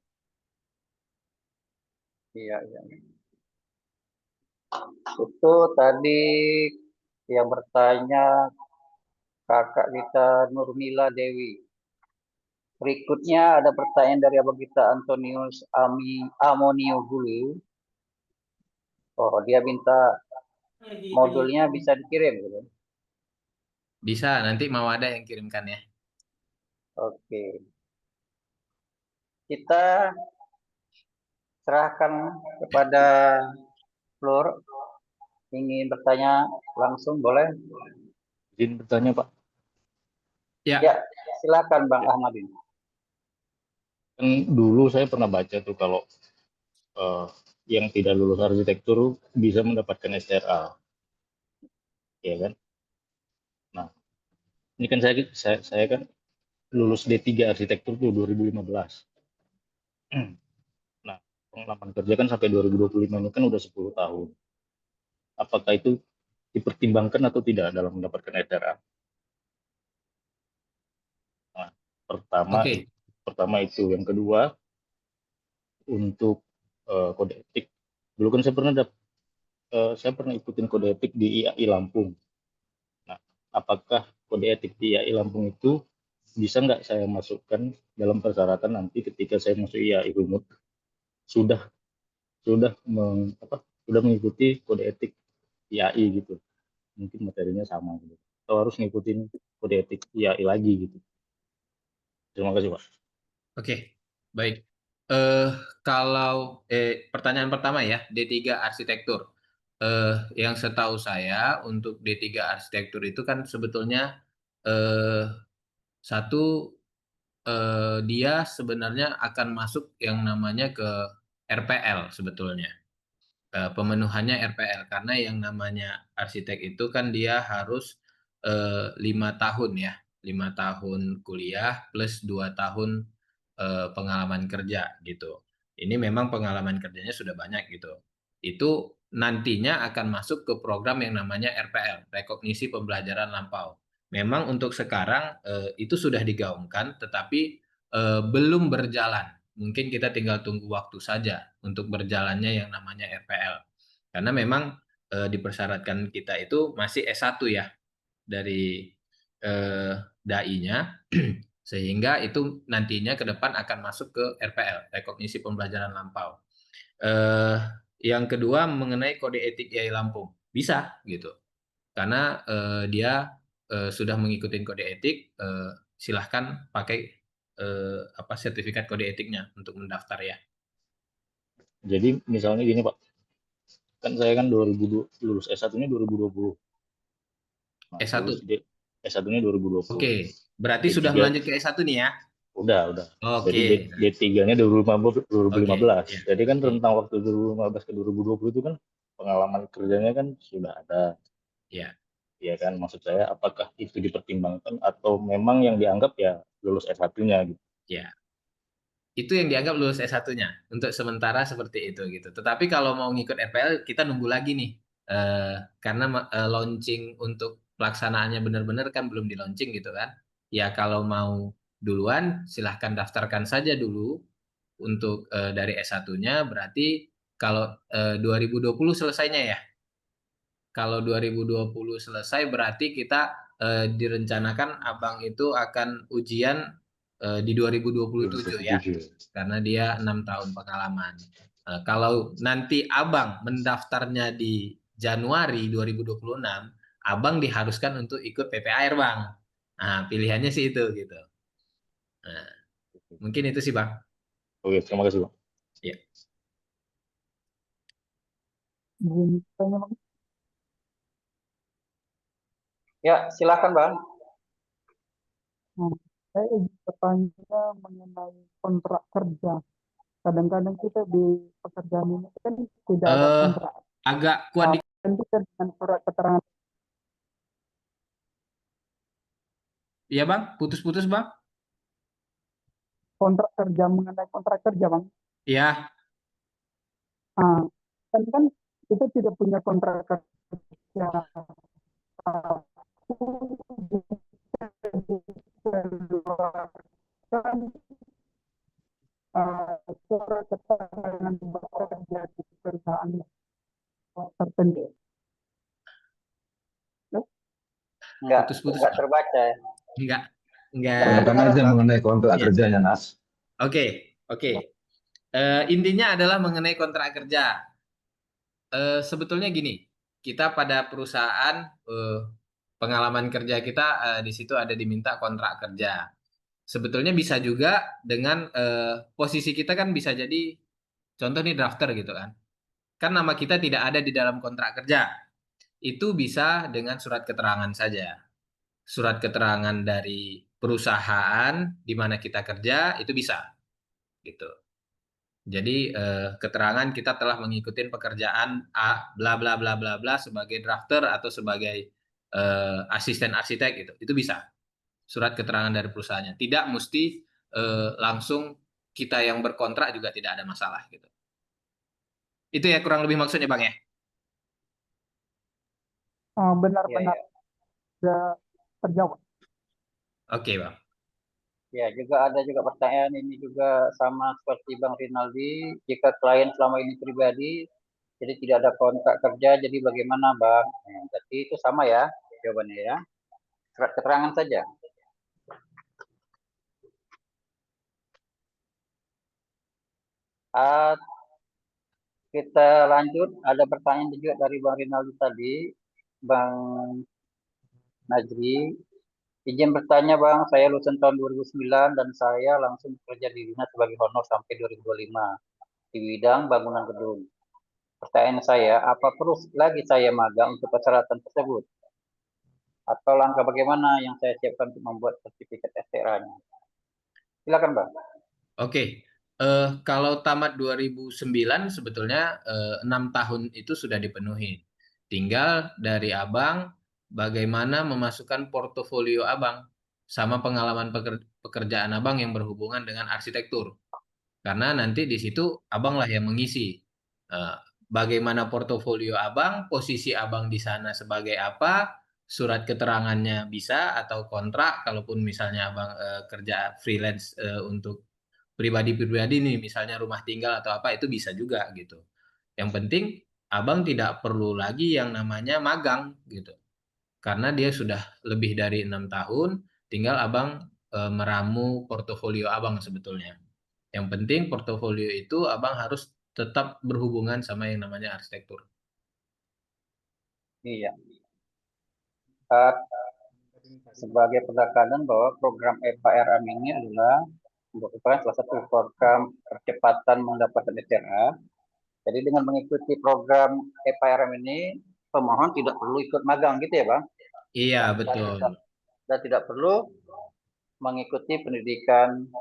Iya, iya. Itu tadi yang bertanya kakak kita Nurmila Dewi. Berikutnya ada pertanyaan dari abang kita Antonius Amonio Gulu. Oh, dia minta modulnya bisa dikirim gitu. Bisa, nanti mau ada yang kirimkan ya. Oke. Kita serahkan kepada Flor. Ingin bertanya langsung boleh? Izin bertanya Pak. Ya, Ya, silakan Bang Ahmadin. Kan dulu saya pernah baca tuh kalau yang tidak lulus arsitektur bisa mendapatkan STRA, ya kan? Nah, ini kan saya kan lulus D3 arsitektur tuh 2015. Nah, pengalaman kerja kan sampai 2025 ini kan udah 10 tahun. Apakah itu dipertimbangkan atau tidak dalam mendapatkan STRA? Nah, oke. pertama itu, yang kedua untuk kode etik. Dulu kan saya pernah ikutin kode etik di IAI Lampung. apakah kode etik di IAI Lampung itu bisa nggak saya masukkan dalam persyaratan nanti ketika saya masuk IAI Lumut sudah sudah mengikuti kode etik IAI gitu. Mungkin materinya sama gitu. Atau harus ngikutin kode etik IAI lagi gitu. Terima kasih, Pak. Oke, baik. Kalau pertanyaan pertama ya, D3 arsitektur. Yang setahu saya untuk D3 arsitektur itu kan sebetulnya satu dia sebenarnya akan masuk yang namanya ke RPL sebetulnya. Pemenuhannya RPL karena yang namanya arsitek itu kan dia harus 5 tahun ya, 5 tahun kuliah plus 2 tahun pengalaman kerja gitu. Ini memang pengalaman kerjanya sudah banyak gitu. Itu nantinya akan masuk ke program yang namanya RPL, Rekognisi Pembelajaran Lampau. Memang untuk sekarang itu sudah digaungkan, tetapi belum berjalan. Mungkin kita tinggal tunggu waktu saja untuk berjalannya yang namanya RPL. Karena memang dipersyaratkan kita itu masih S1 ya dari DAI-nya, sehingga itu nantinya ke depan akan masuk ke RPL, Rekognisi Pembelajaran Lampau. Yang kedua mengenai kode etik IAI Lampung, bisa gitu. Karena dia sudah mengikuti kode etik, silahkan pakai sertifikat kode etiknya untuk mendaftar ya. Jadi misalnya gini Pak, kan saya kan 2002 lulus S1-nya 2020. Nah, S1. S1-nya 2020. Oke, berarti D3, sudah melanjut ke S1 nih ya? Udah. Oke. Jadi D3-nya 2015. Oke, ya. Jadi kan rentang waktu 2015 ke 2020 itu kan pengalaman kerjanya kan sudah ada. Ya. Ya kan, maksud saya apakah itu dipertimbangkan atau memang yang dianggap ya lulus S1-nya gitu. Ya. Itu yang dianggap lulus S1-nya. Untuk sementara seperti itu gitu. Tetapi kalau mau ngikut RPL kita nunggu lagi nih. Karena launching untuk pelaksanaannya benar-benar kan belum di-launching gitu kan. Ya kalau mau duluan silahkan daftarkan saja dulu untuk dari S1-nya, berarti kalau 2020 selesainya ya. Kalau 2020 selesai berarti kita direncanakan Abang itu akan ujian di 2027 ya. Karena dia 6 tahun pengalaman. Kalau nanti Abang mendaftarnya di Januari 2026, Abang diharuskan untuk ikut PPAR, Bang. Nah, pilihannya sih itu gitu. Nah, mungkin itu sih, Bang. Oke, terima kasih, Bang. Ya. Ya, silakan Bang. Saya ingin bertanya mengenai kontrak kerja. Kadang-kadang kita di pekerjaan ini kan tidak ada kontrak. Agak kuat Dan kita dengan surat keterangan. Iya Bang, putus-putus Bang. Kontrak kerja, mengenai kontrak kerja Bang. Iya. Kan kita tidak punya kontrak kerja. Surat keterangan bekerja di perusahaan tertentu. Enggak terbaca ya. Enggak. Tanyakan aja mengenai kontrak kerjanya, Nas. Oke. Intinya adalah mengenai kontrak kerja. Sebetulnya gini, kita pada perusahaan pengalaman kerja kita di situ ada diminta kontrak kerja. Sebetulnya bisa juga dengan posisi kita kan bisa jadi contoh nih drafter gitu kan. Kan nama kita tidak ada di dalam kontrak kerja. Itu bisa dengan surat keterangan saja. Surat keterangan dari perusahaan di mana kita kerja itu bisa gitu. Jadi keterangan kita telah mengikuti pekerjaan A bla bla bla bla bla sebagai drafter atau sebagai asisten arsitek gitu. Itu bisa. Surat keterangan dari perusahaannya. Tidak mesti langsung kita yang berkontrak juga tidak ada masalah gitu. Itu ya kurang lebih maksudnya Bang ya. Benar-benar terjawab. Oke Bang. Ya, juga ada juga pertanyaan ini juga sama seperti Bang Rinaldi, jika klien selama ini pribadi, jadi tidak ada kontrak kerja, jadi bagaimana Bang? Jadi itu sama ya jawabannya ya. surat keterangan saja. Kita lanjut, ada pertanyaan juga dari Bang Rinaldi tadi, Bang Najri. Izin bertanya Bang, saya lulusan tahun 2009 dan saya langsung bekerja di dinas sebagai honor sampai 2025 di bidang bangunan gedung. Pertanyaan saya, apa perlu lagi saya magang untuk persyaratan tersebut? Atau langkah bagaimana yang saya siapkan untuk membuat sertifikat STRA-nya? Silakan Bang. Oke, kalau tamat 2009 sebetulnya 6 tahun itu sudah dipenuhi. Tinggal dari Abang bagaimana memasukkan portofolio Abang sama pengalaman pekerjaan Abang yang berhubungan dengan arsitektur. Karena nanti di situ Abang lah yang mengisi. Bagaimana portofolio Abang, posisi Abang di sana sebagai apa, surat keterangannya bisa atau kontrak, kalaupun misalnya Abang kerja freelance untuk pribadi-pribadi nih, misalnya rumah tinggal atau apa, itu bisa juga gitu. Yang penting Abang tidak perlu lagi yang namanya magang gitu. Karena dia sudah lebih dari 6 tahun, tinggal Abang meramu portofolio Abang sebetulnya. Yang penting portofolio itu Abang harus tetap berhubungan sama yang namanya arsitektur. Iya. Sebagai penekanan bahwa program EPRM ini adalah merupakan salah satu program percepatan mendapatkan STRA. Jadi dengan mengikuti program EPRM ini, pemohon tidak perlu ikut magang gitu ya Bang? Iya, betul. Dan tidak perlu mengikuti pendidikan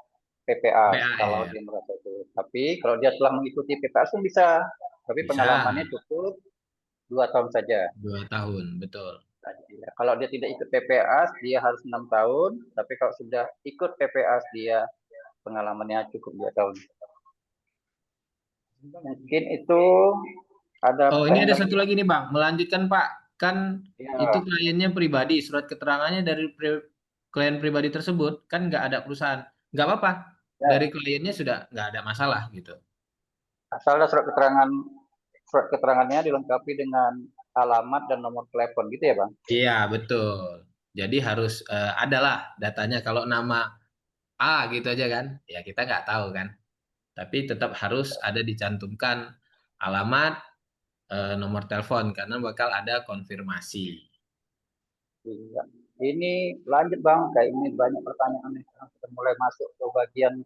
PPA kalau PAR. dia merasa itu. Tapi kalau dia telah mengikuti PPA pun bisa. Tapi Bisa. pengalamannya cukup 2 tahun saja. 2 tahun, betul. Kalau dia tidak ikut PPAS, dia harus 6 tahun. Tapi kalau sudah ikut PPAS, dia pengalamannya cukup 2 tahun. Mungkin itu ada. Oh, ini ada satu lagi nih Bang, melanjutkan Pak. Kan ya. itu kliennya pribadi, surat keterangannya dari klien pribadi tersebut, kan nggak ada perusahaan. Nggak apa-apa, Ya. dari kliennya sudah nggak ada masalah gitu. Asal surat keterangannya dilengkapi dengan alamat dan nomor telepon gitu ya Bang? Iya, betul. Jadi harus adalah datanya. Kalau nama A gitu aja kan, ya kita nggak tahu kan. Tapi tetap harus ada dicantumkan alamat, nomor telepon, karena bakal ada konfirmasi. Iya. Ini lanjut Bang, kayak ini banyak pertanyaan nih. Kita mulai masuk ke bagian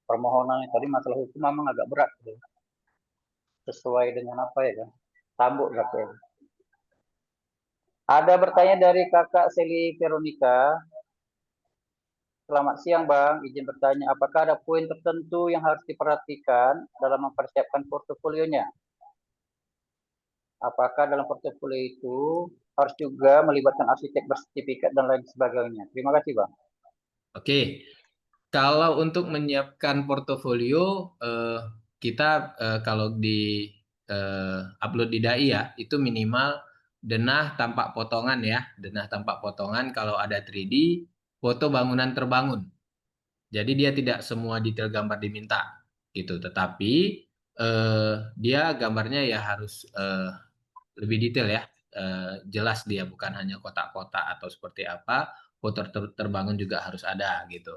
permohonan. Tadi masalah hukum memang agak berat. Gitu. Sesuai dengan apa ya kan? Tambuk gitu ya. Ada bertanya dari kakak Seli Veronica. Selamat siang Bang, izin bertanya, apakah ada poin tertentu yang harus diperhatikan dalam mempersiapkan portofolionya? Apakah dalam portofolio itu harus juga melibatkan arsitek bersertifikat dan lain sebagainya? Terima kasih Bang. Oke, kalau untuk menyiapkan portofolio, kita kalau di upload di DAI ya, itu minimal denah tampak potongan ya, denah tampak potongan kalau ada 3D, foto bangunan terbangun. Jadi dia tidak semua detail gambar diminta gitu, tetapi dia gambarnya ya harus lebih detail ya, jelas dia bukan hanya kotak-kotak atau seperti apa, foto terbangun juga harus ada gitu.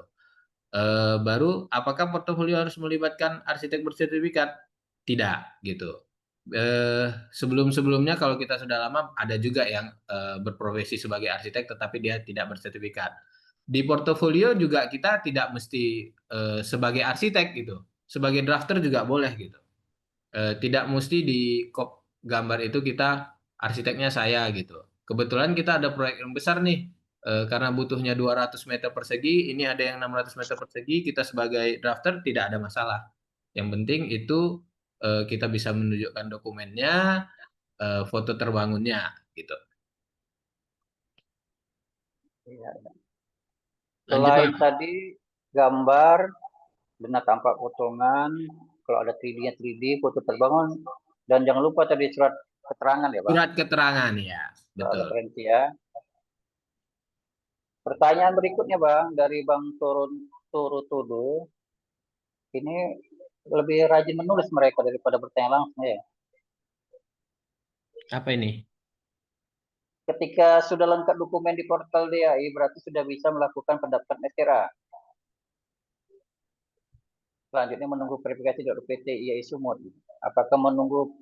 Baru apakah portofolio harus melibatkan arsitek bersertifikat? Tidak gitu. Sebelum-sebelumnya kalau kita sudah lama ada juga yang berprofesi sebagai arsitek tetapi dia tidak bersertifikat. Di portofolio juga kita tidak mesti sebagai arsitek gitu. Sebagai drafter juga boleh gitu. Tidak mesti di gambar itu kita arsiteknya saya gitu. Kebetulan kita ada proyek yang besar nih, karena butuhnya 200 meter persegi, ini ada yang 600 meter persegi, kita sebagai drafter tidak ada masalah. Yang penting itu kita bisa menunjukkan dokumennya, foto terbangunnya gitu. Iya. Lanjut Selain Pak. tadi gambar, benar tampak potongan, kalau ada 3D-nya 3D, foto terbangun, dan jangan lupa tadi surat keterangan ya Bang. Surat keterangan ya, betul. Referensi ya. Pertanyaan berikutnya Bang, dari Bang Turutudu. Ini lebih rajin menulis mereka daripada bertanya langsung ya. Apa ini? Ketika sudah lengkap dokumen di portal DAI, berarti sudah bisa melakukan pendaftaran SRA. Selanjutnya menunggu verifikasi dari PT IAI Sumut. Apakah menunggu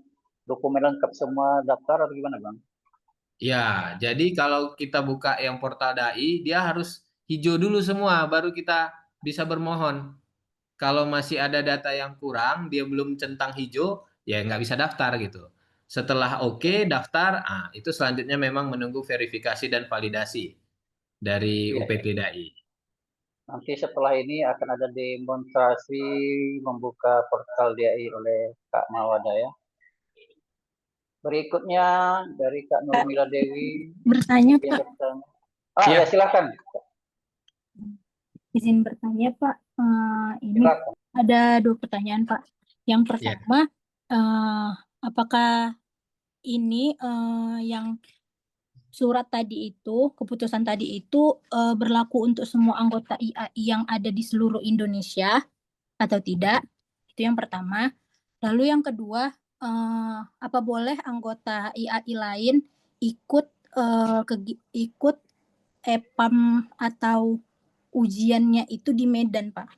dokumen lengkap semua daftar atau gimana, Bang? Ya, jadi kalau kita buka yang portal DAI, dia harus hijau dulu semua, baru kita bisa bermohon. Kalau masih ada data yang kurang, dia belum centang hijau, ya nggak bisa daftar gitu. Setelah oke, daftar, itu selanjutnya memang menunggu verifikasi dan validasi dari Iya, UPT DAI. nanti setelah ini akan ada demonstrasi membuka portal DAI oleh Kak Mawada ya. Berikutnya dari Kak Nurmila Dewi. Bertanya, Yang Pak. bertanya. Iya. Ya silakan. Izin bertanya, Pak. Ini Silakan. ada 2 pertanyaan, Pak. Yang pertama, apakah ini yang surat tadi itu, keputusan tadi itu berlaku untuk semua anggota IAI yang ada di seluruh Indonesia atau tidak? Itu yang pertama. Lalu yang kedua, apa boleh anggota IAI lain ikut ikut EPAM atau ujiannya itu di Medan, Pak?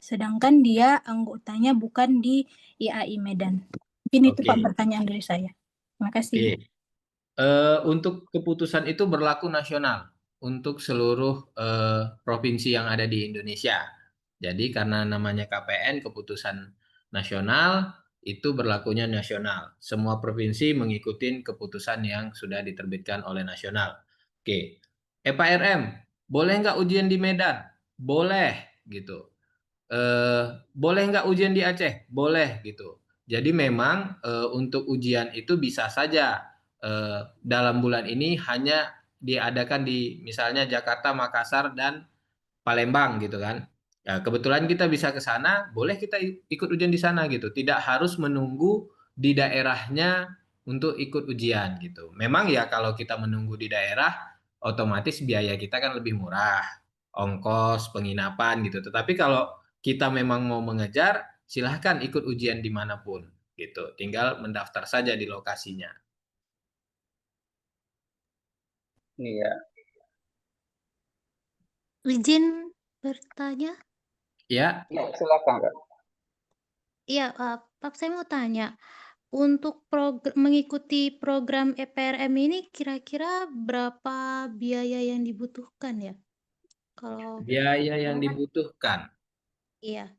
Sedangkan dia anggotanya bukan di IAI Medan. Mungkin itu, Pak, Oke. pertanyaan dari saya. Terima kasih. Oke. Untuk keputusan itu berlaku nasional untuk seluruh provinsi yang ada di Indonesia. Jadi karena namanya KPN, keputusan nasional, itu berlakunya nasional. Semua provinsi mengikuti keputusan yang sudah diterbitkan oleh nasional. Oke. EPARM, boleh nggak ujian di Medan? Boleh, gitu. Boleh nggak ujian di Aceh? Boleh, gitu. Jadi memang untuk ujian itu bisa saja dalam bulan ini hanya diadakan di misalnya Jakarta, Makassar, dan Palembang gitu kan. Ya, kebetulan kita bisa ke sana, boleh kita ikut ujian di sana gitu. Tidak harus menunggu di daerahnya untuk ikut ujian gitu. Memang ya kalau kita menunggu di daerah, otomatis biaya kita kan lebih murah, ongkos, penginapan gitu. Tetapi kalau kita memang mau mengejar, silahkan ikut ujian dimanapun gitu. Tinggal mendaftar saja di lokasinya. Iya. Izin bertanya? Ya, Ya, silakan, Kak. Iya, Pak, saya mau tanya. Untuk mengikuti program EPRM ini kira-kira berapa biaya yang dibutuhkan ya? Kalau biaya yang dibutuhkan. iya,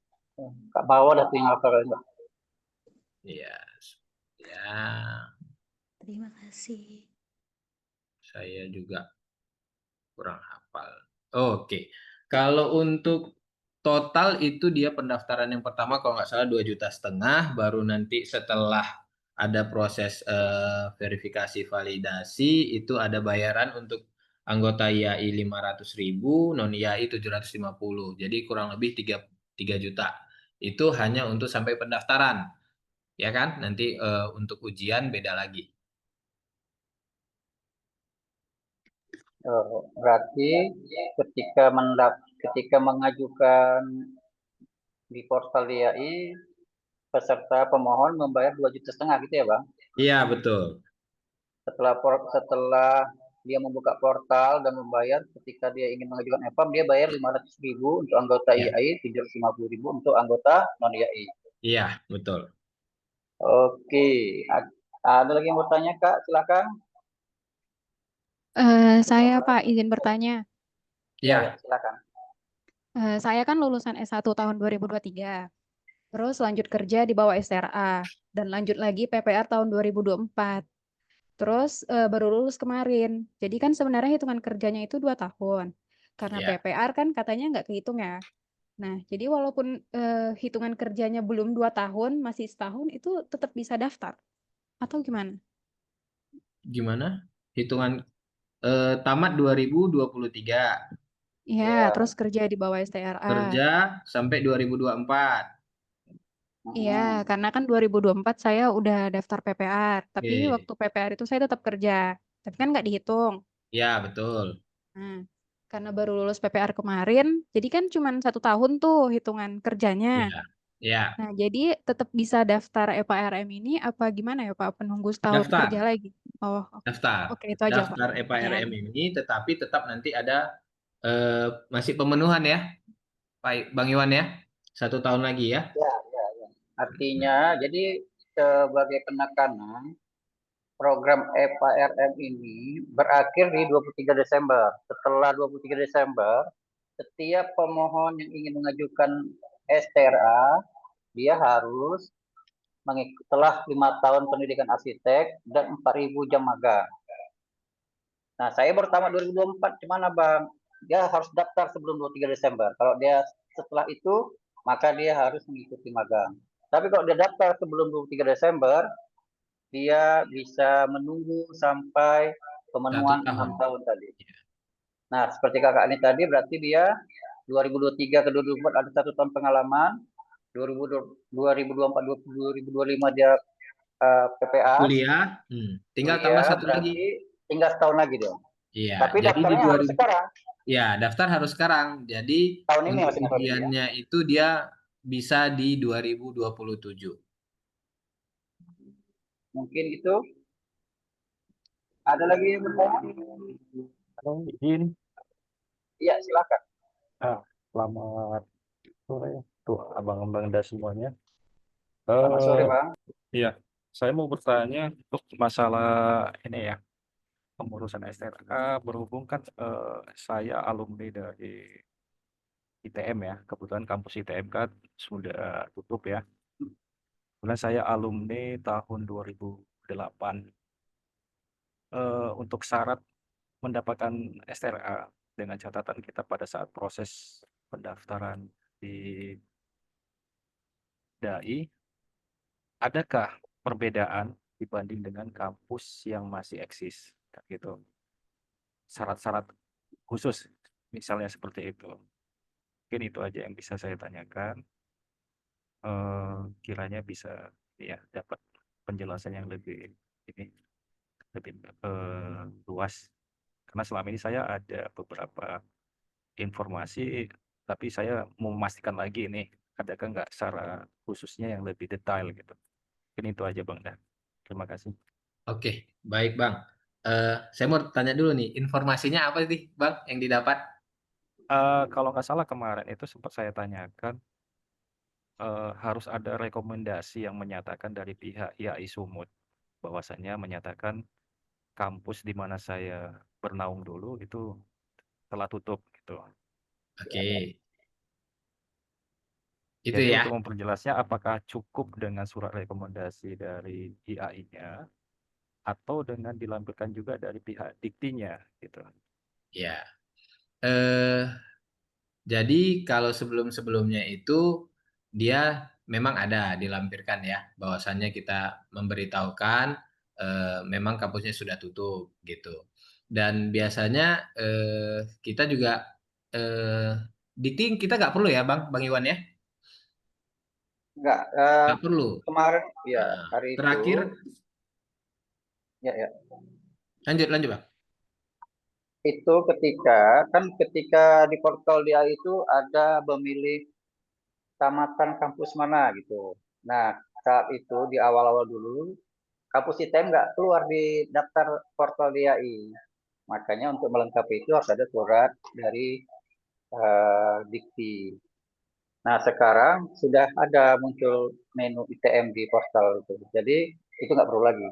Kak bawah dah tinggal Kak. Ya, ya, terima kasih. saya juga kurang hafal. Oke, kalau untuk total itu dia pendaftaran yang pertama kalau nggak salah 2,5 juta, baru nanti setelah ada proses verifikasi validasi itu ada bayaran untuk anggota IAI 500.000, non IAI 750. Jadi kurang lebih 3 juta. Itu hanya untuk sampai pendaftaran, ya kan? Nanti untuk ujian beda lagi. Berarti ketika mengajukan di portal DAI, peserta pemohon membayar 2,5 juta gitu ya, Bang? Iya, betul. Setelah dia membuka portal dan membayar, ketika dia ingin mengajukan EPAM, dia bayar 500.000 untuk anggota Ya. IAI, 750.000 untuk anggota non IAI. Iya, betul. Oke, ada lagi yang bertanya, Kak? Silakan. Saya Pak izin bertanya. Ya, Silakan. Saya kan lulusan S1 tahun 2023. Terus lanjut kerja di bawah SRA dan lanjut lagi PPR tahun 2024. Terus baru lulus kemarin. Jadi kan sebenarnya hitungan kerjanya itu 2 tahun. Karena Ya. PPR kan katanya nggak kehitung ya. Nah, jadi walaupun hitungan kerjanya belum 2 tahun, masih setahun, itu tetap bisa daftar. Atau gimana? Gimana? Hitungan tamat 2023. Iya, terus kerja di bawah STRA. Kerja sampai 2024. Iya, karena kan 2024 saya udah daftar PPR. Tapi Oke. waktu PPR itu saya tetap kerja. Tapi kan nggak dihitung. Ya, betul. Nah, karena baru lulus PPR kemarin, jadi kan cuma 1 tahun tuh hitungan kerjanya. Ya. Ya, Nah, jadi tetap bisa daftar EPRM ini apa gimana ya Pak? Penunggu setahun daftar, kerja lagi? Oh, daftar. oke itu aja Pak Daftar EPRM pertanyaannya. ini, tetapi tetap nanti ada masih pemenuhan ya, Pak Bang Iwan ya. 1 tahun lagi ya. Ya, ya, ya. Artinya, jadi sebagai penekanan, program EPRM ini berakhir di 23 Desember. Setelah 23 Desember, setiap pemohon yang ingin mengajukan STRA, dia harus telah 5 tahun pendidikan arsitek dan 4.000 jam magang. Nah, saya baru tamat 2024, gimana Bang? Dia harus daftar sebelum 23 Desember. Kalau dia setelah itu, maka dia harus mengikuti magang. Tapi kalau dia daftar sebelum 23 Desember, dia bisa menunggu sampai 1 pemenuhan tahun. 6 tahun tadi. Nah, seperti kakak ini tadi, berarti dia 2023 ke 2024 ada 1 tahun pengalaman, 2024 2025 dia PPA, Kuliah, tinggal tambah kuliah, 1 lagi. berarti tinggal setahun lagi dong. Iya, Tapi jadi di daftarnya harus 2000, sekarang. ya daftar harus sekarang. Jadi Tahun ini untuk masih muda ya. ujiannya itu dia bisa di 2027. Mungkin itu. Ada lagi yang bertanya? Halo, izin. Iya, silakan. Selamat sore tuh abang-abang dan semuanya. Selamat sore, Eh, Bang. Iya, saya mau bertanya untuk masalah ini ya, pengurusan STRA berhubung kan saya alumni dari ITM ya, kebetulan kampus ITM kan sudah tutup ya. Kebetulan saya alumni tahun 2008. Untuk syarat mendapatkan STRA dengan catatan kita pada saat proses pendaftaran di DAI, adakah perbedaan dibanding dengan kampus yang masih eksis? Gitu. Syarat-syarat khusus, misalnya seperti itu. Mungkin itu aja yang bisa saya tanyakan. Kiranya bisa ya dapat penjelasan yang lebih luas. Karena selama ini saya ada beberapa informasi, tapi saya mau memastikan lagi nih, adakah nggak secara khususnya yang lebih detail gitu. Mungkin itu aja Bang Dan. Terima kasih. Oke, baik Bang. Saya mau tanya dulu nih, informasinya apa sih Bang yang didapat? Kalau nggak salah kemarin itu sempat saya tanyakan, harus ada rekomendasi yang menyatakan dari pihak IAI Sumut, bahwasannya menyatakan kampus di mana saya bernaung dulu itu telah tutup gitu. Oke, itu Jadi ya. untuk memperjelasnya, apakah cukup dengan surat rekomendasi dari IAI-nya atau dengan dilampirkan juga dari pihak Diktinya gitu. Ya. Eh, jadi kalau sebelum-sebelumnya itu dia memang ada dilampirkan ya, bahwasannya kita memberitahukan memang kampusnya sudah tutup gitu. Dan biasanya kita juga Dikti kita nggak perlu ya Bang Iwan ya, Enggak, nggak perlu. kemarin ya Nah, hari itu terakhir ya lanjut Bang. itu ketika di portal dia itu ada memilih tamatan kampus mana gitu. Nah, saat itu di awal-awal dulu kampus ITM nggak keluar di daftar portal DAI. Makanya untuk melengkapi itu harus ada surat dari Dikti. Nah, sekarang sudah ada muncul menu ITM di portal itu. Jadi itu nggak perlu lagi.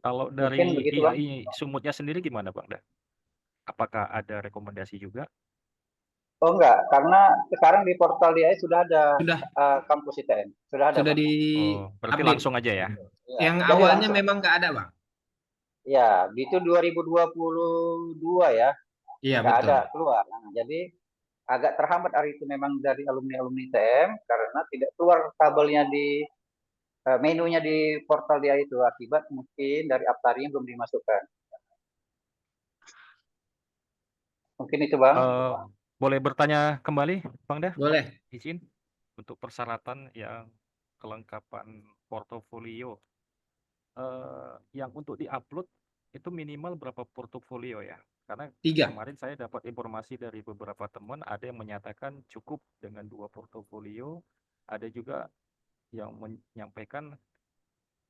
Kalau Mungkin dari begitu, Bang. IAI Sumutnya sendiri gimana Bang Dan? Apakah ada rekomendasi juga? Oh enggak, karena sekarang di portal DAI sudah ada Sudah kampus ITM. Sudah ada, sudah Bang. di Berarti update. langsung aja ya? Ya, Yang jadi awalnya langsung. memang nggak ada Bang. Ya, itu 2022 ya. Iya Nggak betul. ada keluar. Nah, jadi agak terhambat hari itu memang dari alumni-alumni ITM karena tidak keluar tabelnya di menunya di portal dia itu akibat mungkin dari Aptarinya belum dimasukkan. Mungkin itu Bang. Boleh bertanya kembali Bang Dan? Boleh. Izin untuk persyaratan yang kelengkapan portofolio yang untuk diupload itu minimal berapa portofolio ya? Karena 3. kemarin saya dapat informasi dari beberapa teman, ada yang menyatakan cukup dengan 2 portofolio, ada juga yang menyampaikan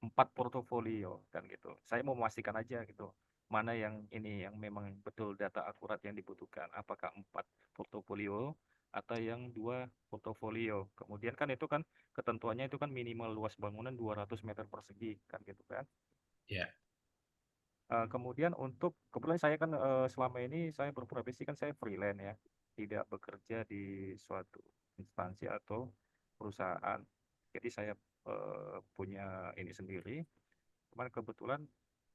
4 portofolio kan gitu. Saya mau memastikan aja gitu, mana yang ini yang memang betul data akurat yang dibutuhkan. Apakah 4 portofolio atau yang 2 portofolio. Kemudian kan itu kan ketentuannya itu kan minimal luas bangunan 200 meter persegi kan gitu kan. Ya. Kemudian untuk kebetulan saya kan selama ini saya berprofesi kan saya freelance ya, tidak bekerja di suatu instansi atau perusahaan. Jadi saya punya ini sendiri. Cuman kebetulan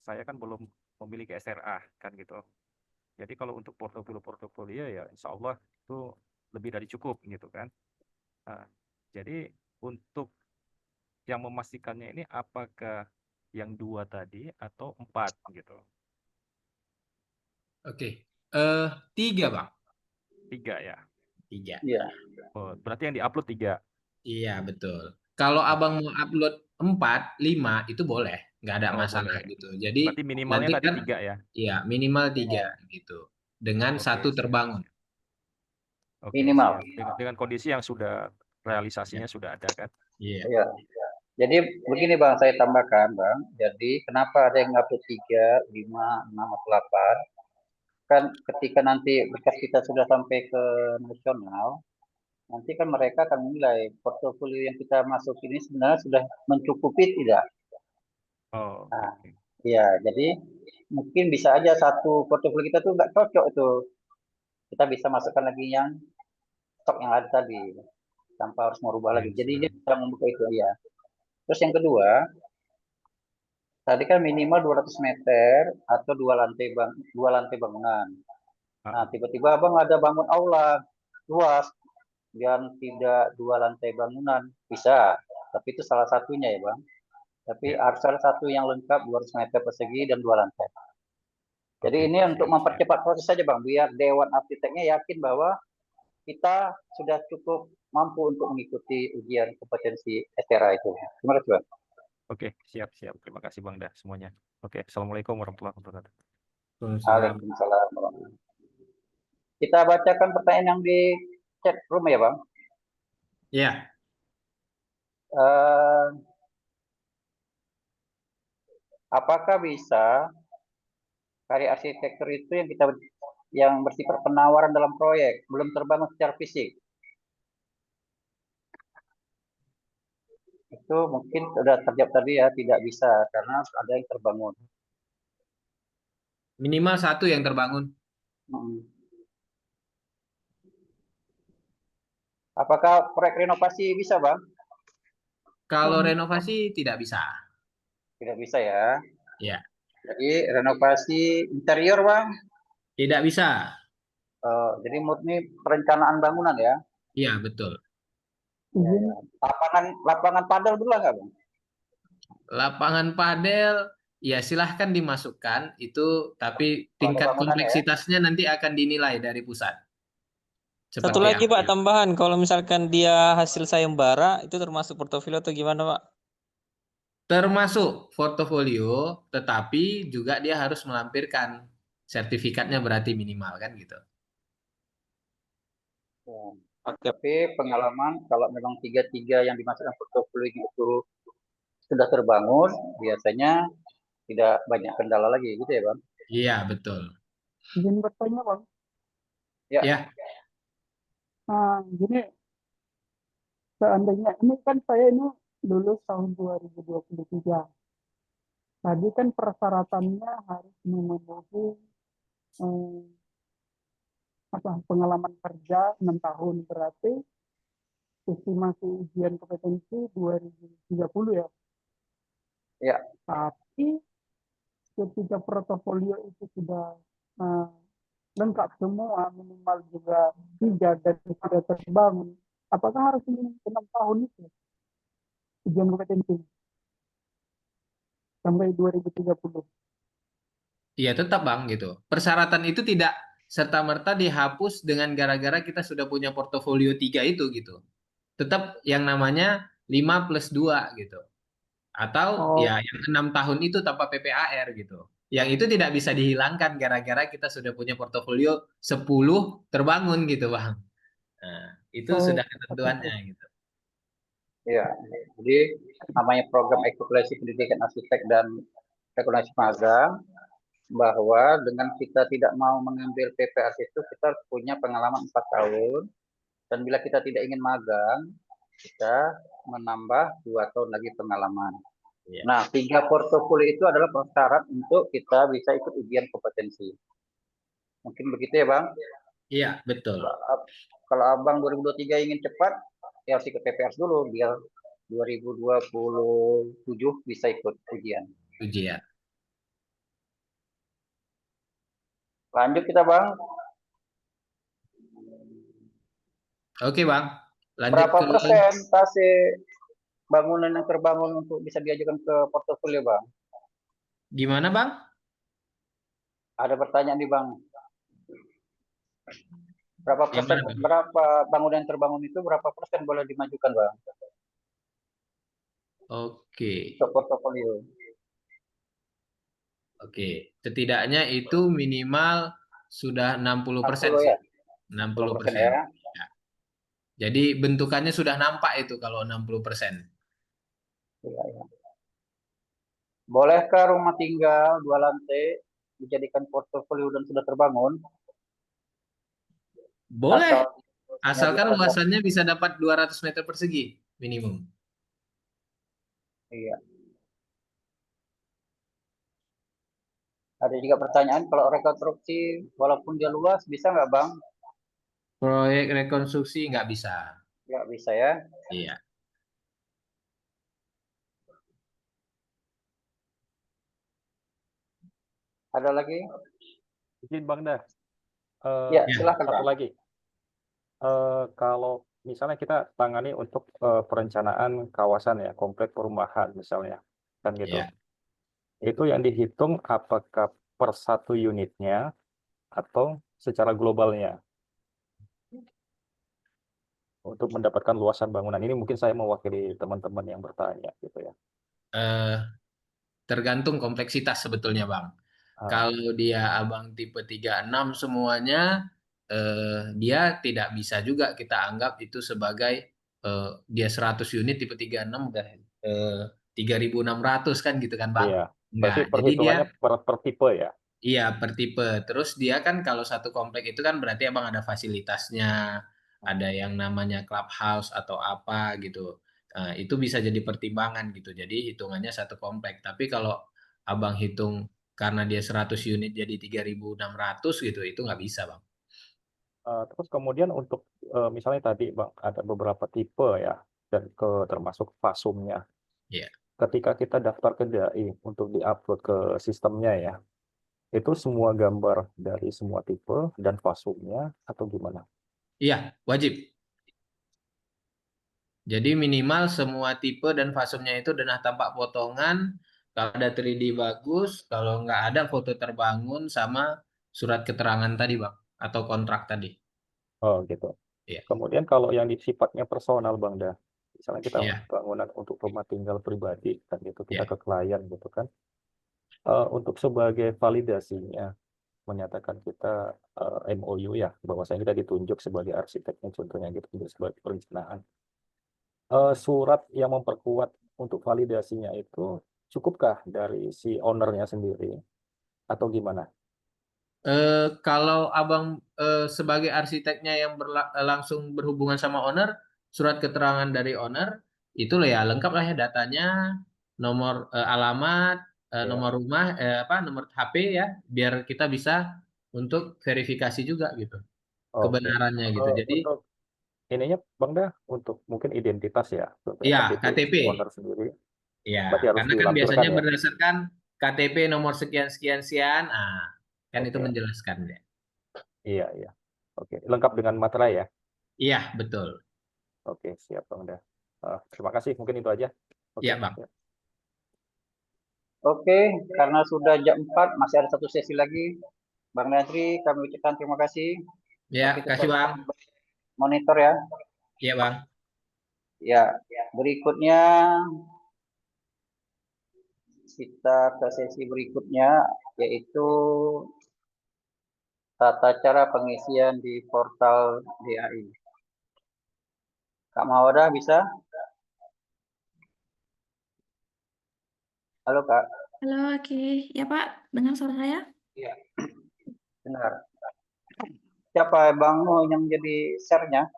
saya kan belum memiliki SRA kan gitu. Jadi kalau untuk portofolio ya insya Allah itu lebih dari cukup gitu kan. Nah, jadi untuk yang memastikannya ini apakah yang 2 tadi atau 4 gitu. Oke. 3, Bang. 3 ya. 3. Iya. Oh, berarti yang diupload 3. Iya, betul. Kalau Abang mau upload 4, 5 itu boleh, nggak ada Oh, masalah boleh. gitu. Jadi Berarti minimalnya nanti tadi kan 3 ya. iya, minimal 3 gitu. Dengan Oke, 1 siap. terbangun. Oke, Minimal. siap. Dengan kondisi yang sudah realisasinya sudah ada kan. Iya. Iya. Jadi begini Bang, saya tambahkan Bang. Jadi kenapa ada yang upload 3, 5, 6, atau 8? Kan ketika nanti berkas kita sudah sampai ke nasional, nanti kan mereka akan menilai portofolio yang kita masuk ini sebenarnya sudah mencukupi tidak. Oh, Nah, oke. ya, jadi mungkin bisa aja satu portofolio kita tuh nggak cocok itu. Kita bisa masukkan lagi yang stok yang ada tadi, tanpa harus merubah lagi. Jadi dia bisa membuka itu ya. Terus yang kedua, tadi kan minimal 200 meter atau 2 lantai bangunan. Nah, tiba-tiba Abang ada bangun aula luas dan tidak 2 lantai bangunan, bisa. Tapi itu salah satunya ya, Bang. Tapi harus salah satu yang lengkap 200 meter persegi dan 2 lantai. Jadi Oke, ini untuk mempercepat proses saja, Bang, biar Dewan Arsiteknya yakin bahwa kita sudah cukup mampu untuk mengikuti ujian kompetensi SRA itu. Terima kasih, Bang. Oke, siap. Terima kasih Bang dah semuanya. Oke, Assalamualaikum warahmatullahi wabarakatuh. Waalaikumsalam warahmatullahi wabarakatuh. Kita bacakan pertanyaan yang di chat room ya, Bang. Iya. Apakah bisa karya arsitektur itu yang bersifat penawaran dalam proyek belum terbangun secara fisik? Itu mungkin sudah terjawab tadi ya, tidak bisa karena ada yang terbangun. Minimal 1 yang terbangun. Apakah proyek renovasi bisa, Bang? Kalau renovasi tidak bisa. Tidak bisa ya. Ya. Jadi renovasi interior, Bang? Tidak bisa. Jadi murni perencanaan bangunan ya? Iya, betul. Lapangan padel berulang nggak, Bang? Lapangan padel, ya silahkan dimasukkan itu, tapi tingkat bangunannya ya? kompleksitasnya nanti akan dinilai dari pusat. Satu lagi Pak tambahan, kalau misalkan dia hasil sayembara itu termasuk portofolio atau gimana Pak? Termasuk portofolio, tetapi juga dia harus melampirkan sertifikatnya berarti minimal kan gitu. Tapi pengalaman kalau memang 3 yang dimasukkan portofolio itu sudah terbangun, biasanya tidak banyak kendala lagi gitu ya, Bang? Iya, betul. Izin bertanya, Bang. Ya. Nah, gini, seandainya ini kan saya ini lulus tahun 2023. Tadi kan persyaratannya harus memenuhi pengalaman kerja 6 tahun, berarti estimasi ujian kompetensi 2030 ya. Ya. Tapi ketika portofolio itu sudah lengkap semua, minimal juga 3 dan sudah terbangun, apakah harus 6 tahun itu ujian kompetensi sampai 2030? Iya, tetap Bang gitu. Persyaratan itu tidak serta-merta dihapus dengan gara-gara kita sudah punya portofolio 3 itu gitu. Tetap yang namanya 5+2 gitu. Atau ya yang 6 tahun itu tanpa PPAR gitu. yang itu tidak bisa dihilangkan gara-gara kita sudah punya portofolio 10 terbangun gitu Bang. Nah, itu Oh, sudah oke, ketentuannya oke. gitu. Ya, jadi namanya program ekskulasi pendidikan arsitek dan rekonstruksi magang, bahwa dengan kita tidak mau mengambil PPRT itu kita punya pengalaman 4 tahun, dan bila kita tidak ingin magang, kita menambah 2 tahun lagi pengalaman. Iya. Nah, 3 portofolio itu adalah persyarat untuk kita bisa ikut ujian kompetensi. Mungkin begitu ya, Bang? Iya, betul. Kalau Abang 2023 ingin cepat, ya harus ikut PPRS dulu, biar 2027 bisa ikut ujian. Ujian. Lanjut kita, Bang. Oke, Bang. Lanjut Berapa ke persentase bangunan yang terbangun untuk bisa diajukan ke portofolio, Bang? gimana, Bang? Ada pertanyaan nih, Bang. Berapa Yang persen, mana, Bang? berapa bangunan yang terbangun itu berapa persen boleh dimajukan, Bang? Oke. Untuk portofolio. Oke. Setidaknya itu minimal sudah 60% 60 sih. ya? 60%. ya. Ya. Jadi bentukannya sudah nampak itu kalau 60%. Iya, iya. Bolehkah rumah tinggal 2 lantai dijadikan portofolio dan sudah terbangun? Boleh. Atau Asalkan ada- luasannya bisa dapat 200 meter persegi minimum. Iya. Ada juga pertanyaan, kalau rekonstruksi walaupun dia luas bisa nggak, Bang? Proyek rekonstruksi nggak bisa. Nggak bisa ya. Iya. Ada lagi? Izin Bang Dah. Ya, Ya. silakan, Satu Bang. lagi. Kalau misalnya kita tangani untuk perencanaan kawasan ya, komplek perumahan misalnya, kan gitu. Ya. Itu yang dihitung apakah per satu unitnya atau secara globalnya untuk mendapatkan luasan bangunan. Ini mungkin saya mewakili teman-teman yang bertanya gitu ya. Tergantung kompleksitas sebetulnya, Bang. Kalau dia abang tipe 36 semuanya, dia tidak bisa juga kita anggap itu sebagai dia 100 unit tipe 36 udah 3.600 kan gitu kan, Bang? Iya, berarti Enggak. Jadi dia perhitungannya per tipe ya. iya per tipe. Terus dia kan kalau satu komplek itu kan berarti abang ada fasilitasnya, ada yang namanya clubhouse atau apa gitu. Nah, itu bisa jadi pertimbangan gitu. Jadi hitungannya satu komplek. Tapi kalau abang hitung karena dia 100 unit jadi 3.600 gitu, itu nggak bisa, Bang. Terus kemudian untuk misalnya tadi Bang ada beberapa tipe ya dan termasuk fasumnya. Iya. Ketika kita daftar ke DAI untuk diupload ke sistemnya ya, itu semua gambar dari semua tipe dan fasumnya atau gimana? Iya, wajib. Jadi minimal semua tipe dan fasumnya itu udah tampak potongan. Kalau ada 3D bagus, kalau nggak ada foto terbangun sama surat keterangan tadi, Bang, atau kontrak tadi. Oh gitu. Iya. Kemudian kalau yang sifatnya personal Bang Dah, misalnya kita Iya. bangunan untuk rumah tinggal pribadi dan itu kita Iya. ke klien gitu kan, untuk sebagai validasinya menyatakan kita MOU ya, bahwasanya kita ditunjuk sebagai arsiteknya contohnya gitu, sebagai perencanaan. Surat yang memperkuat untuk validasinya itu cukupkah dari si ownernya sendiri atau gimana? Kalau abang sebagai arsiteknya yang langsung berhubungan sama owner, surat keterangan dari owner itu ya lengkap lah ya datanya, nomor alamat, nomor rumah, nomor HP ya, biar kita bisa untuk verifikasi juga gitu kebenarannya gitu. Jadi Untuk ininya Bang Dah, untuk mungkin identitas ya, contohnya ya KTP KTP. owner sendiri, Ya, berarti harus karena kan dilampirkan biasanya ya. berdasarkan KTP nomor sekian sekian sekian, kan itu Oke. menjelaskan ya. Iya, iya. Oke, lengkap dengan materai ya. Iya, betul. Oke, siap Bang Dah. Terima kasih, mungkin itu aja. Oke, Iya, Bang. ya. Oke, karena sudah jam 4, masih ada satu sesi lagi. Bang Nadri, kami ucapkan terima kasih. Ya, kasih Bang. Monitor ya. Iya, Bang. Ya, berikutnya kita ke sesi berikutnya, yaitu tata cara pengisian di portal DAI. Kak Mawadah bisa? Halo Kak. Halo, oke. Ya Pak, dengar suara saya? Iya. Benar. Siapa Bang yang jadi share-nya?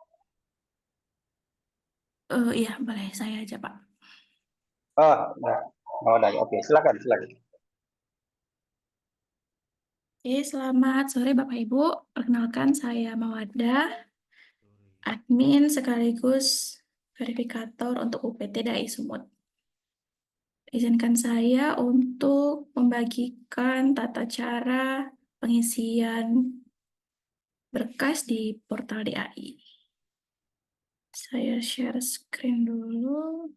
Iya, boleh saya aja Pak. Oh, nah. Mawadah. Oke, silakan. Oke, selamat sore Bapak Ibu. Perkenalkan saya Mawadah, admin sekaligus verifikator untuk UPT DAI Sumut. Izinkan saya untuk membagikan tata cara pengisian berkas di portal DAI. Saya share screen dulu.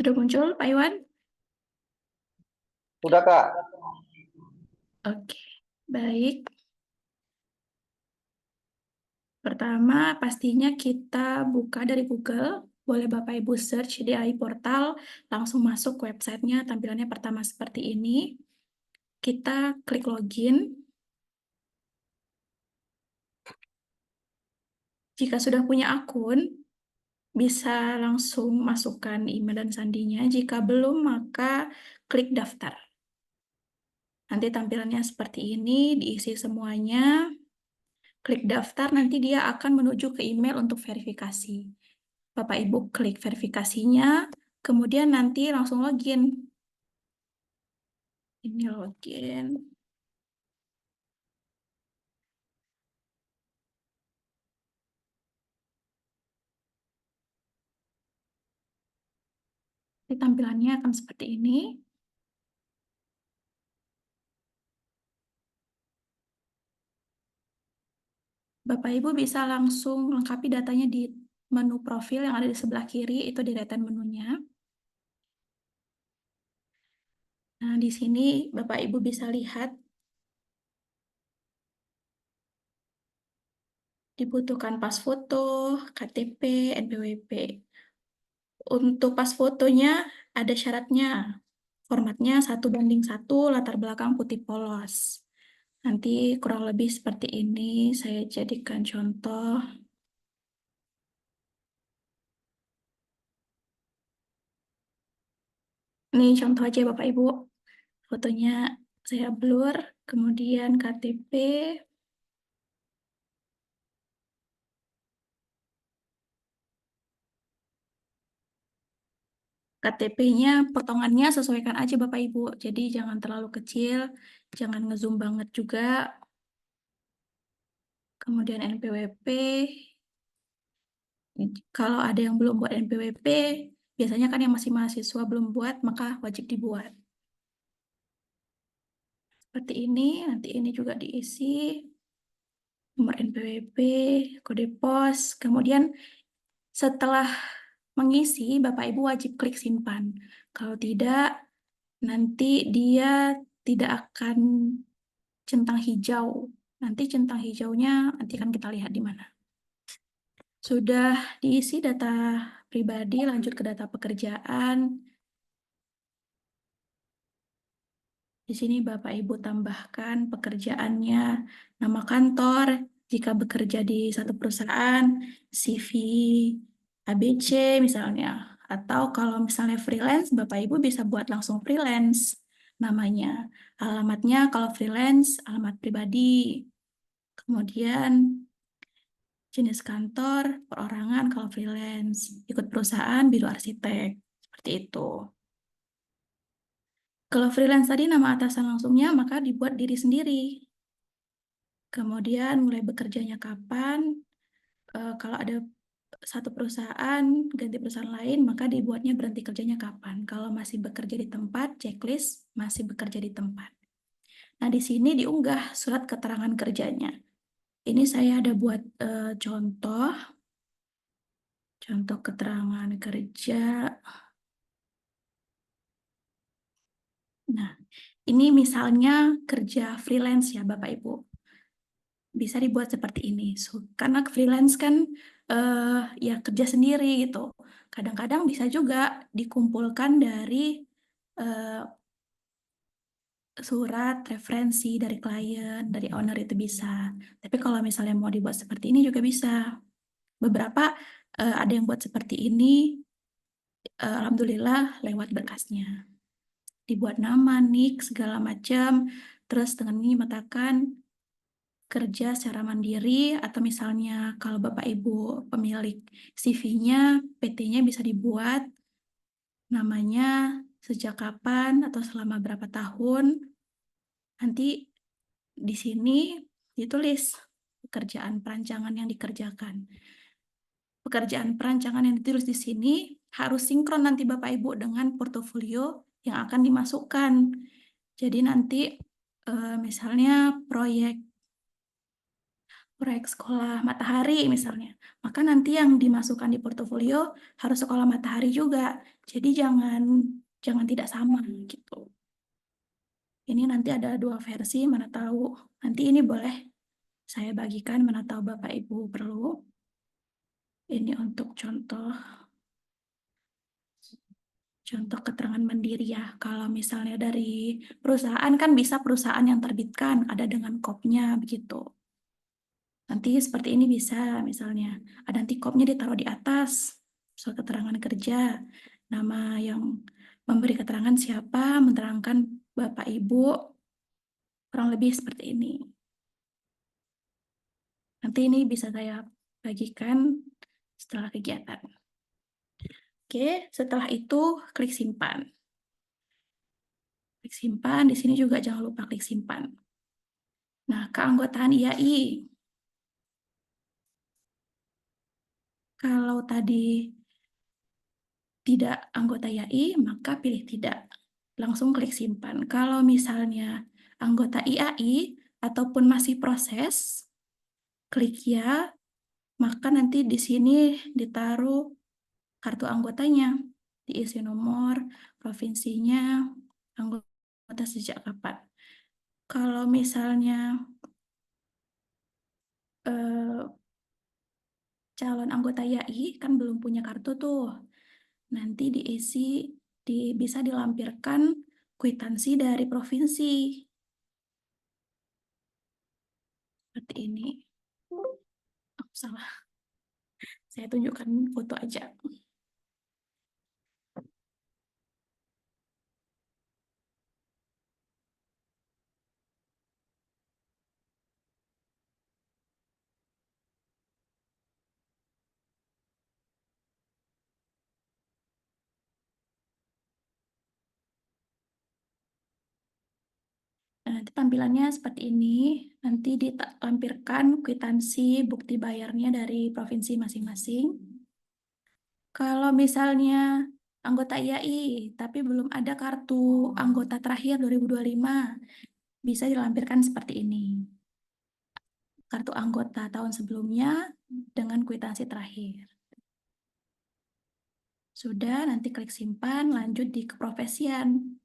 Sudah muncul Pak Iwan? Sudah Kak. Oke, baik. Pertama, pastinya kita buka dari Google. Boleh Bapak Ibu search DAI Portal, langsung masuk ke websitenya, tampilannya pertama seperti ini. Kita klik login. Jika sudah punya akun, bisa langsung masukkan email dan sandinya. Jika belum, maka klik daftar. Nanti tampilannya seperti ini, diisi semuanya. Klik daftar, nanti dia akan menuju ke email untuk verifikasi. Bapak Ibu klik verifikasinya, kemudian nanti langsung login. Ini login. Nanti tampilannya akan seperti ini. Bapak Ibu bisa langsung lengkapi datanya di menu profil yang ada di sebelah kiri, itu deretan menunya. Nah, di sini Bapak Ibu bisa lihat dibutuhkan pas foto, KTP, NPWP. Untuk pas fotonya ada syaratnya. Formatnya 1:1, latar belakang putih polos. Nanti kurang lebih seperti ini, saya jadikan contoh. Ini contoh aja Bapak Ibu. Fotonya saya blur, kemudian KTP. KTP-nya potongannya sesuaikan aja Bapak Ibu. Jadi jangan terlalu kecil, jangan ngezoom banget juga. Kemudian NPWP. Kalau ada yang belum buat NPWP, biasanya kan yang masih mahasiswa belum buat, maka wajib dibuat. Seperti ini, nanti ini juga diisi. Nomor NPWP, kode pos. Kemudian setelah mengisi, Bapak Ibu wajib klik simpan. Kalau tidak, nanti dia tidak akan centang hijau. Nanti centang hijaunya nanti akan kita lihat di mana. Sudah diisi data pribadi, lanjut ke data pekerjaan. Di sini Bapak Ibu tambahkan pekerjaannya, nama kantor, jika bekerja di satu perusahaan, CV ABC misalnya. Atau kalau misalnya freelance, Bapak Ibu bisa buat langsung freelance namanya. Alamatnya kalau freelance, alamat pribadi. Kemudian jenis kantor, perorangan kalau freelance. Ikut perusahaan, biro arsitek. Seperti itu. Kalau freelance tadi nama atasan langsungnya, maka dibuat diri sendiri. Kemudian mulai bekerjanya kapan. Kalau ada satu perusahaan, ganti perusahaan lain, maka dibuatnya berhenti kerjanya kapan. Kalau masih bekerja di tempat, checklist masih bekerja di tempat. Nah, di sini diunggah surat keterangan kerjanya. Ini saya ada buat contoh. Contoh keterangan kerja. Nah, ini misalnya kerja freelance ya Bapak Ibu. Bisa dibuat seperti ini. Karena freelance kan ya kerja sendiri gitu. Kadang-kadang bisa juga dikumpulkan dari surat referensi dari klien, dari owner itu bisa. Tapi kalau misalnya mau dibuat seperti ini juga bisa. Beberapa ada yang buat seperti ini, alhamdulillah lewat berkasnya. Dibuat nama, nick, segala macam. Terus dengan ini mengatakan kerja secara mandiri, atau misalnya kalau Bapak Ibu pemilik CV-nya, PT-nya bisa dibuat namanya sejak kapan atau selama berapa tahun. Nanti di sini ditulis pekerjaan perancangan yang dikerjakan. Pekerjaan perancangan yang ditulis di sini harus sinkron nanti Bapak Ibu dengan portofolio yang akan dimasukkan. Jadi nanti misalnya proyek sekolah matahari misalnya, maka nanti yang dimasukkan di portofolio harus sekolah matahari juga. Jadi jangan tidak sama gitu. Ini nanti ada 2 versi, mana tahu. Nanti ini boleh saya bagikan, mana tahu Bapak Ibu perlu. Ini untuk contoh keterangan mandiri ya. Kalau misalnya dari perusahaan kan bisa perusahaan yang terbitkan, ada dengan kopnya begitu. Nanti seperti ini bisa, misalnya ada nanti kopnya ditaruh di atas, soal keterangan kerja, nama yang memberi keterangan siapa, menerangkan Bapak Ibu, kurang lebih seperti ini. Nanti ini bisa saya bagikan setelah kegiatan. Oke, setelah itu klik simpan. Klik simpan, di sini juga jangan lupa klik simpan. Nah, keanggotaan IAI. Kalau tadi tidak anggota IAI, maka pilih tidak. Langsung klik simpan. Kalau misalnya anggota IAI ataupun masih proses, klik ya, maka nanti di sini ditaruh kartu anggotanya, diisi nomor, provinsinya, anggota sejak kapan. Kalau misalnya calon anggota IAI kan belum punya kartu tuh, nanti diisi, bisa dilampirkan kwitansi dari provinsi. Seperti ini. Oh, salah. Saya tunjukkan foto aja. Nanti tampilannya seperti ini. Nanti ditampilkan kwitansi bukti bayarnya dari provinsi masing-masing. Kalau misalnya anggota IAI, tapi belum ada kartu anggota terakhir 2025, bisa dilampirkan seperti ini. Kartu anggota tahun sebelumnya dengan kwitansi terakhir. Sudah, nanti klik simpan, lanjut di keprofesian.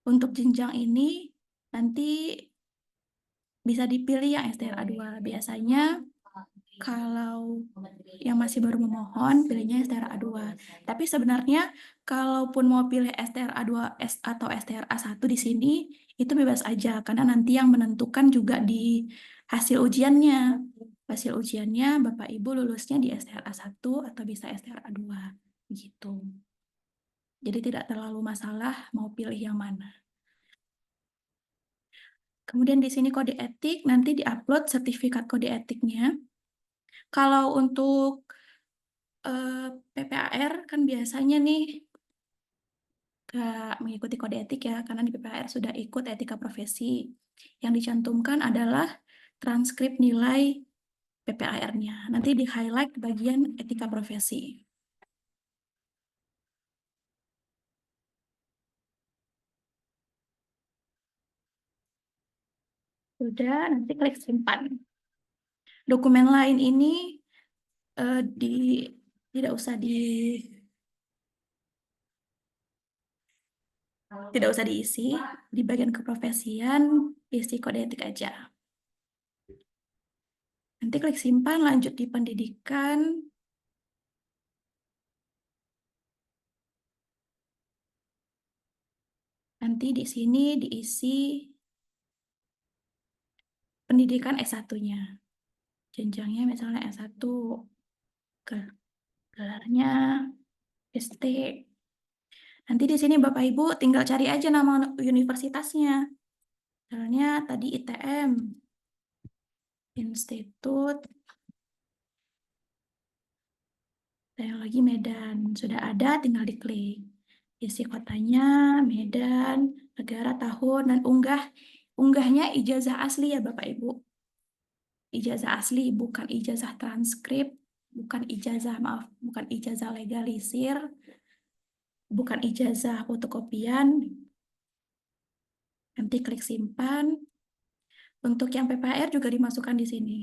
Untuk jenjang ini, nanti bisa dipilih yang STRA 2. Biasanya kalau yang masih baru memohon, pilihnya STRA 2. Tapi sebenarnya, kalaupun mau pilih STRA 2 atau STRA 1 di sini, itu bebas aja. Karena nanti yang menentukan juga di hasil ujiannya. Hasil ujiannya, Bapak Ibu lulusnya di STRA 1 atau bisa STRA 2. Gitu. Jadi tidak terlalu masalah mau pilih yang mana. Kemudian di sini kode etik, nanti diupload sertifikat kode etiknya. Kalau untuk PPAR kan biasanya nih nggak mengikuti kode etik ya, karena di PPAR sudah ikut etika profesi. Yang dicantumkan adalah transkrip nilai PPAR-nya. Nanti di-highlight bagian etika profesi. Sudah, nanti klik simpan. Dokumen lain ini tidak usah diisi di bagian keprofesian, isi kode etik aja. Nanti klik simpan, lanjut di pendidikan. Nanti di sini diisi pendidikan S1-nya. Jenjangnya misalnya S1, gelarnya ST. Nanti di sini Bapak Ibu tinggal cari aja nama universitasnya. Misalnya tadi ITM, Institut Teknologi Medan. Sudah ada, tinggal diklik. Isi kotanya, Medan, negara, tahun, dan unggahnya ijazah asli ya Bapak Ibu. Ijazah asli, bukan ijazah transkrip, bukan ijazah legalisir, bukan ijazah fotokopian. Nanti klik simpan. Untuk yang PPAR juga dimasukkan di sini.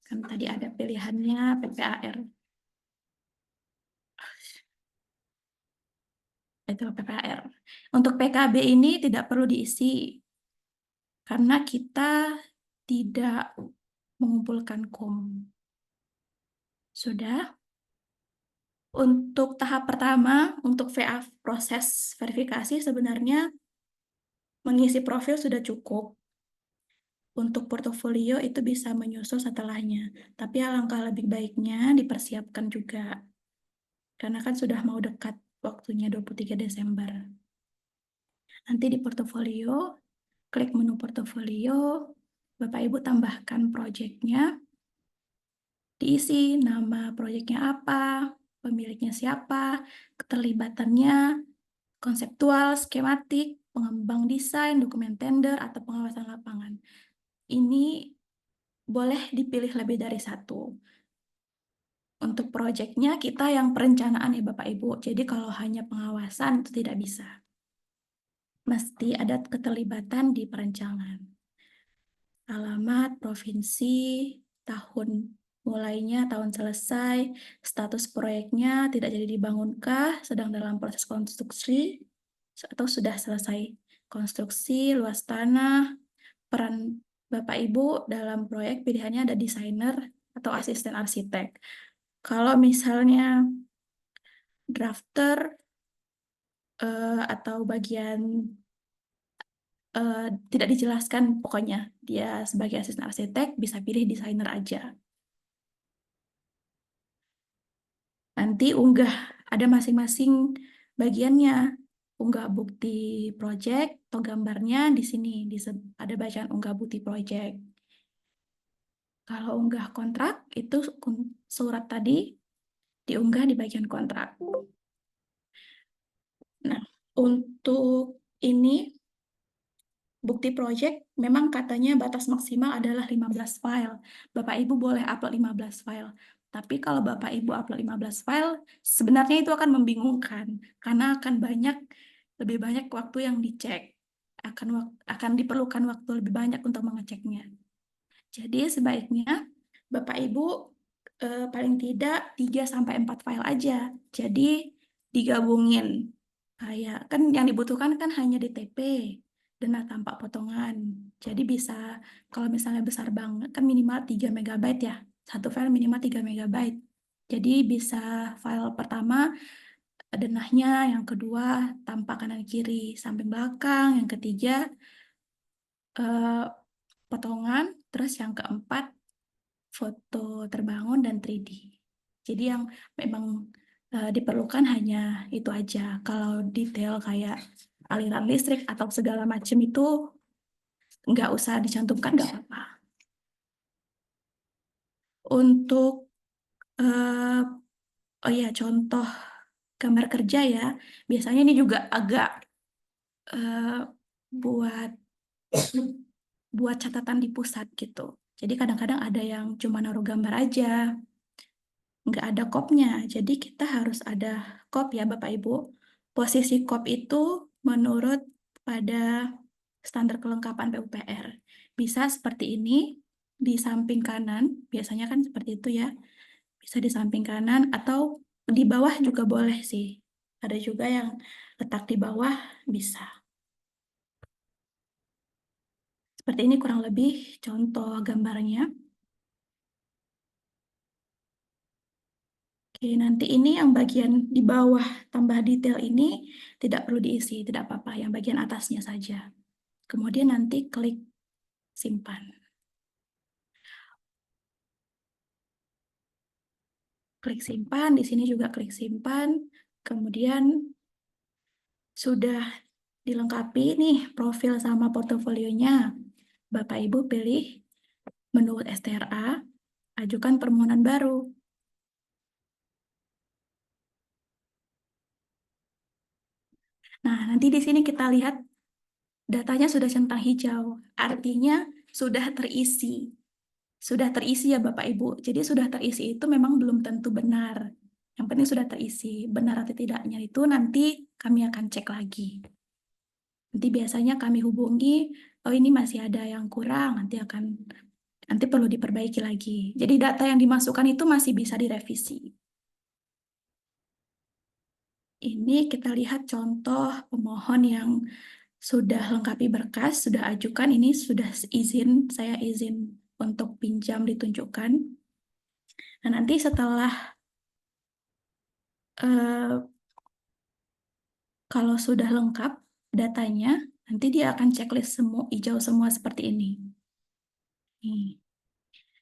Kan tadi ada pilihannya PPAR. Itu PPAR. Untuk PKB ini tidak perlu diisi karena kita tidak mengumpulkan KUM. Sudah. Untuk tahap pertama, untuk proses verifikasi sebenarnya mengisi profil sudah cukup. Untuk portofolio itu bisa menyusul setelahnya. Tapi alangkah lebih baiknya dipersiapkan juga. Karena kan sudah mau dekat waktunya 23 Desember. Nanti di portofolio, klik menu portofolio, Bapak Ibu tambahkan proyeknya, diisi nama proyeknya apa, pemiliknya siapa, keterlibatannya, konseptual, skematik, pengembang desain, dokumen tender, atau pengawasan lapangan. Ini boleh dipilih lebih dari satu. Untuk proyeknya kita yang perencanaan ya Bapak Ibu, jadi kalau hanya pengawasan itu tidak bisa. Mesti ada keterlibatan di perencanaan. Alamat, provinsi, tahun mulainya, tahun selesai, status proyeknya tidak jadi dibangunkah, sedang dalam proses konstruksi, atau sudah selesai konstruksi, luas tanah, peran Bapak Ibu dalam proyek pilihannya ada desainer atau asisten arsitek. Kalau misalnya drafter atau bagian tidak dijelaskan, pokoknya dia sebagai asisten arsitek bisa pilih desainer aja. Nanti unggah, ada masing-masing bagiannya. Unggah bukti project atau gambarnya di sini, ada bacaan unggah bukti project. Kalau unggah kontrak, itu surat tadi diunggah di bagian kontrak. Nah, untuk ini, bukti project memang katanya batas maksimal adalah 15 file. Bapak Ibu boleh upload 15 file. Tapi kalau Bapak Ibu upload 15 file, sebenarnya itu akan membingungkan. Karena akan lebih banyak waktu yang dicek. Akan diperlukan waktu lebih banyak untuk mengeceknya. Jadi sebaiknya Bapak Ibu paling tidak 3-4 file aja. Jadi digabungin. Kayak kan yang dibutuhkan kan hanya DTP. Dana tampak potongan. Jadi bisa, kalau misalnya besar banget, kan minimal 3 MB ya. Satu file minimal 3 MB. Jadi bisa file pertama, denahnya, yang kedua, tampak kanan kiri, samping belakang, yang ketiga, potongan, terus yang keempat, foto terbangun dan 3D. Jadi yang memang diperlukan hanya itu aja. Kalau detail kayak aliran listrik atau segala macam itu nggak usah dicantumkan, nggak apa-apa. Untuk oh ya, contoh gambar kerja ya, biasanya ini juga agak buat catatan di pusat gitu. Jadi kadang-kadang ada yang cuma naruh gambar aja, nggak ada kopnya. Jadi kita harus ada kop ya Bapak Ibu. Posisi kop itu menurut pada standar kelengkapan PUPR. Bisa seperti ini, di samping kanan, biasanya kan seperti itu ya. Bisa di samping kanan atau di bawah juga boleh sih. Ada juga yang letak di bawah, bisa. Seperti ini kurang lebih contoh gambarnya. Oke, nanti ini yang bagian di bawah tambah detail ini tidak perlu diisi, tidak apa-apa, yang bagian atasnya saja. Kemudian nanti klik simpan. Klik simpan, di sini juga klik simpan. Kemudian sudah dilengkapi nih profil sama portofolionya. Bapak Ibu pilih menu STRA, ajukan permohonan baru. Nah, nanti di sini kita lihat datanya sudah centang hijau, artinya sudah terisi. Sudah terisi ya Bapak Ibu. Jadi sudah terisi itu memang belum tentu benar. Yang penting sudah terisi. Benar atau tidaknya itu nanti kami akan cek lagi. Nanti biasanya kami hubungi, oh ini masih ada yang kurang, nanti perlu diperbaiki lagi. Jadi data yang dimasukkan itu masih bisa direvisi. Ini kita lihat contoh pemohon yang sudah lengkapi berkas, sudah ajukan, ini sudah izin, saya izin untuk pinjam ditunjukkan. Nah, nanti setelah kalau sudah lengkap datanya, nanti dia akan checklist semua hijau semua seperti ini. Nih.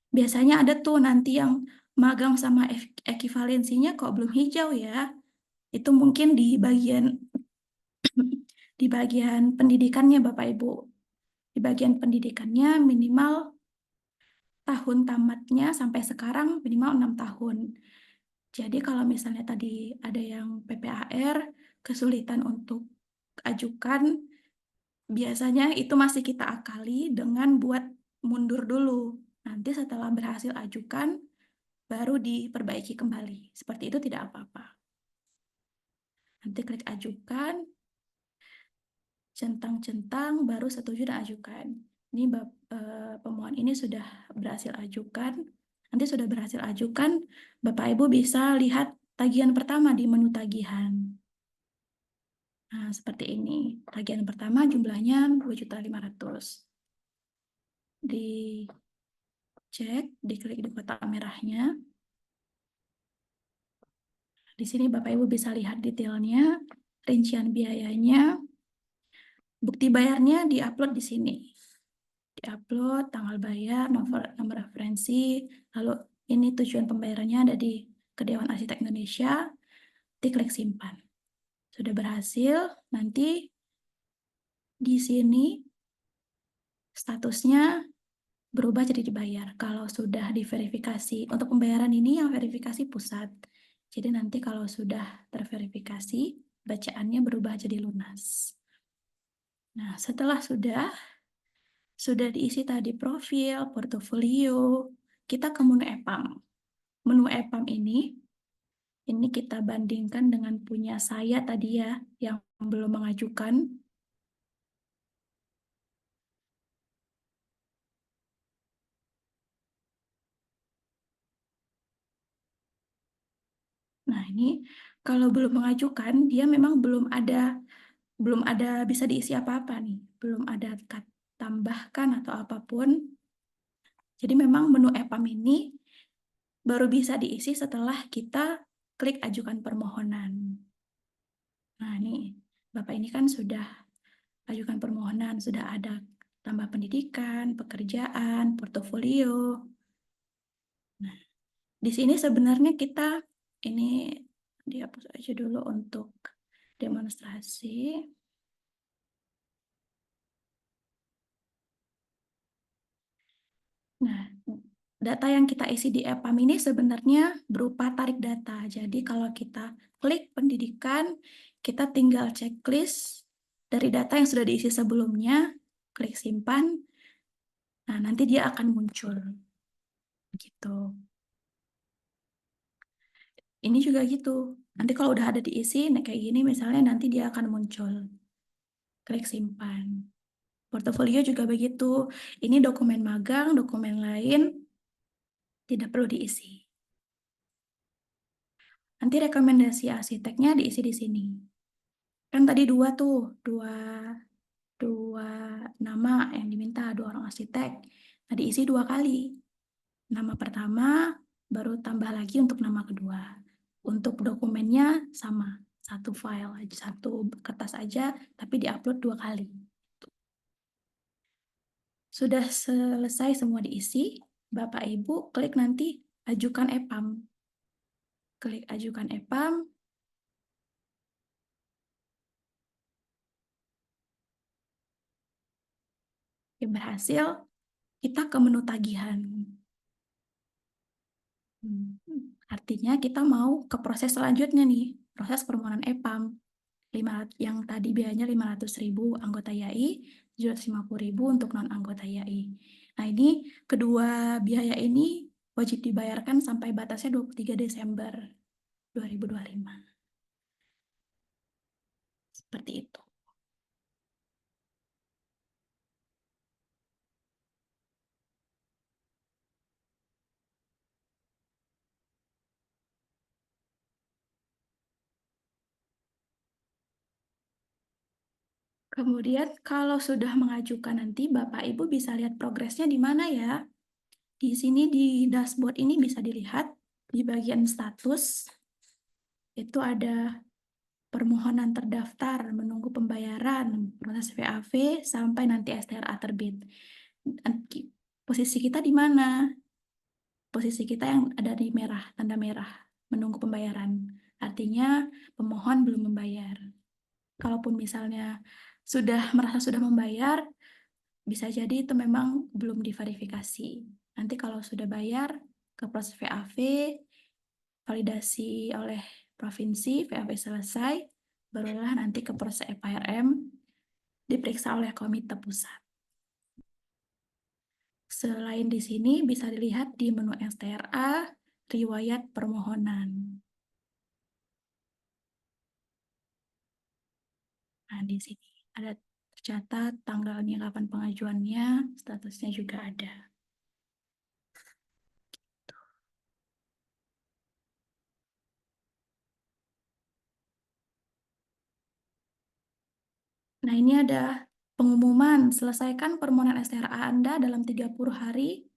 Biasanya ada tuh nanti yang magang sama ekivalensinya kok belum hijau ya. Itu mungkin di bagian di bagian pendidikannya Bapak Ibu. Di bagian pendidikannya minimal tahun tamatnya sampai sekarang minimal 6 tahun. Jadi kalau misalnya tadi ada yang PPAR kesulitan untuk ajukan, biasanya itu masih kita akali dengan buat mundur dulu. Nanti setelah berhasil ajukan, baru diperbaiki kembali. Seperti itu tidak apa-apa. Nanti klik ajukan, centang-centang, baru setuju dan ajukan. Ini pemohon ini sudah berhasil ajukan. Nanti sudah berhasil ajukan, Bapak Ibu bisa lihat tagihan pertama di menu tagihan. Nah, seperti ini. Tagihan pertama jumlahnya 2.500.000. Dicek, diklik di kotak merahnya. Di sini Bapak Ibu bisa lihat detailnya, rincian biayanya, bukti bayarnya diupload di sini. Diupload, tanggal bayar, nomor referensi, lalu ini tujuan pembayarannya ada di Dewan Arsitek Indonesia, diklik simpan. Sudah berhasil, nanti di sini statusnya berubah jadi dibayar. Kalau sudah diverifikasi, untuk pembayaran ini yang verifikasi pusat. Jadi nanti kalau sudah terverifikasi, bacaannya berubah jadi lunas. Nah, setelah sudah diisi tadi profil, portofolio, kita ke menu EPAM. Menu EPAM ini kita bandingkan dengan punya saya tadi ya, yang belum mengajukan. Nah, ini kalau belum mengajukan, dia memang belum ada bisa diisi apa-apa nih, belum ada tambahkan atau apapun. Jadi memang menu EPAM ini baru bisa diisi setelah kita klik ajukan permohonan. Nah, ini Bapak ini kan sudah ajukan permohonan, sudah ada tambah pendidikan, pekerjaan, portofolio. Nah, di sini sebenarnya kita ini dihapus aja dulu untuk demonstrasi. Nah, data yang kita isi di EPAM ini sebenarnya berupa tarik data. Jadi kalau kita klik pendidikan, kita tinggal checklist dari data yang sudah diisi sebelumnya, klik simpan. Nah, nanti dia akan muncul. Gitu. Ini juga gitu. Nanti kalau udah ada diisi, nah kayak gini misalnya nanti dia akan muncul. Klik simpan. Portofolio juga begitu. Ini dokumen magang, dokumen lain tidak perlu diisi. Nanti rekomendasi arsiteknya diisi di sini. Kan tadi dua nama yang diminta, 2 orang arsitek. Nah, diisi 2 kali. Nama pertama, baru tambah lagi untuk nama kedua. Untuk dokumennya sama, 1 file aja, 1 kertas aja, tapi diupload 2 kali. Sudah selesai semua diisi, Bapak Ibu klik nanti ajukan EPAM. Klik ajukan EPAM. Oke, berhasil, kita ke menu tagihan. Artinya kita mau ke proses selanjutnya nih, proses permohonan EPAM. Yang tadi biayanya 500.000 anggota YAI, 750.000 untuk non-anggota YAI. Nah, ini kedua biaya ini wajib dibayarkan sampai batasnya 23 Desember 2025. Seperti itu. Kemudian kalau sudah mengajukan nanti Bapak Ibu bisa lihat progresnya di mana ya. Di sini di dashboard ini bisa dilihat di bagian status itu ada permohonan terdaftar, menunggu pembayaran, proses VAV sampai nanti STRA terbit. Posisi kita di mana? Posisi kita yang ada di merah, tanda merah, menunggu pembayaran. Artinya pemohon belum membayar. Kalaupun misalnya merasa sudah membayar, bisa jadi itu memang belum diverifikasi. Nanti kalau sudah bayar, ke proses VAV, validasi oleh provinsi, VAV selesai, barulah nanti ke proses EPRM, diperiksa oleh komite pusat. Selain di sini bisa dilihat di menu STRA, riwayat permohonan. Nah, di sini ada tercatat tanggalnya, kapan pengajuannya, statusnya juga ada. Nah, ini ada pengumuman, selesaikan permohonan STRA Anda dalam 30 hari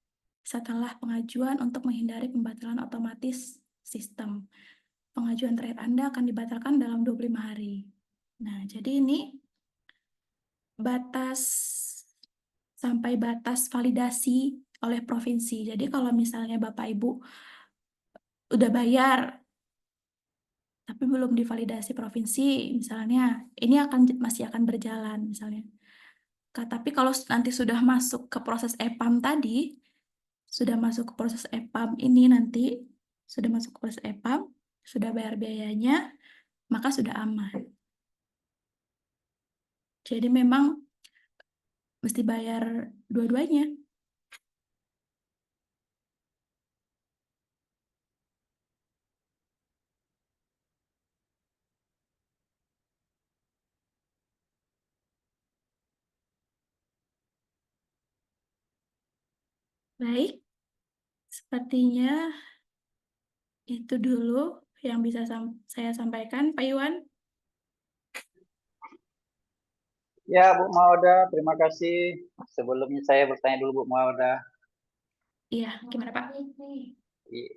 setelah pengajuan untuk menghindari pembatalan otomatis sistem. Pengajuan terakhir Anda akan dibatalkan dalam 25 hari. Nah, jadi ini sampai batas validasi oleh provinsi. Jadi kalau misalnya Bapak Ibu udah bayar tapi belum divalidasi provinsi, misalnya ini masih akan berjalan misalnya. Tapi kalau nanti sudah masuk ke proses EPAM tadi, sudah masuk ke proses EPAM ini nanti, sudah masuk ke proses EPAM, sudah bayar biayanya, maka sudah aman. Jadi memang mesti bayar dua-duanya. Baik, sepertinya itu dulu yang bisa saya sampaikan, Pak Iwan. Ya, Bu Mauda, terima kasih. Sebelumnya saya bertanya dulu, Bu Mauda. Iya, gimana Pak?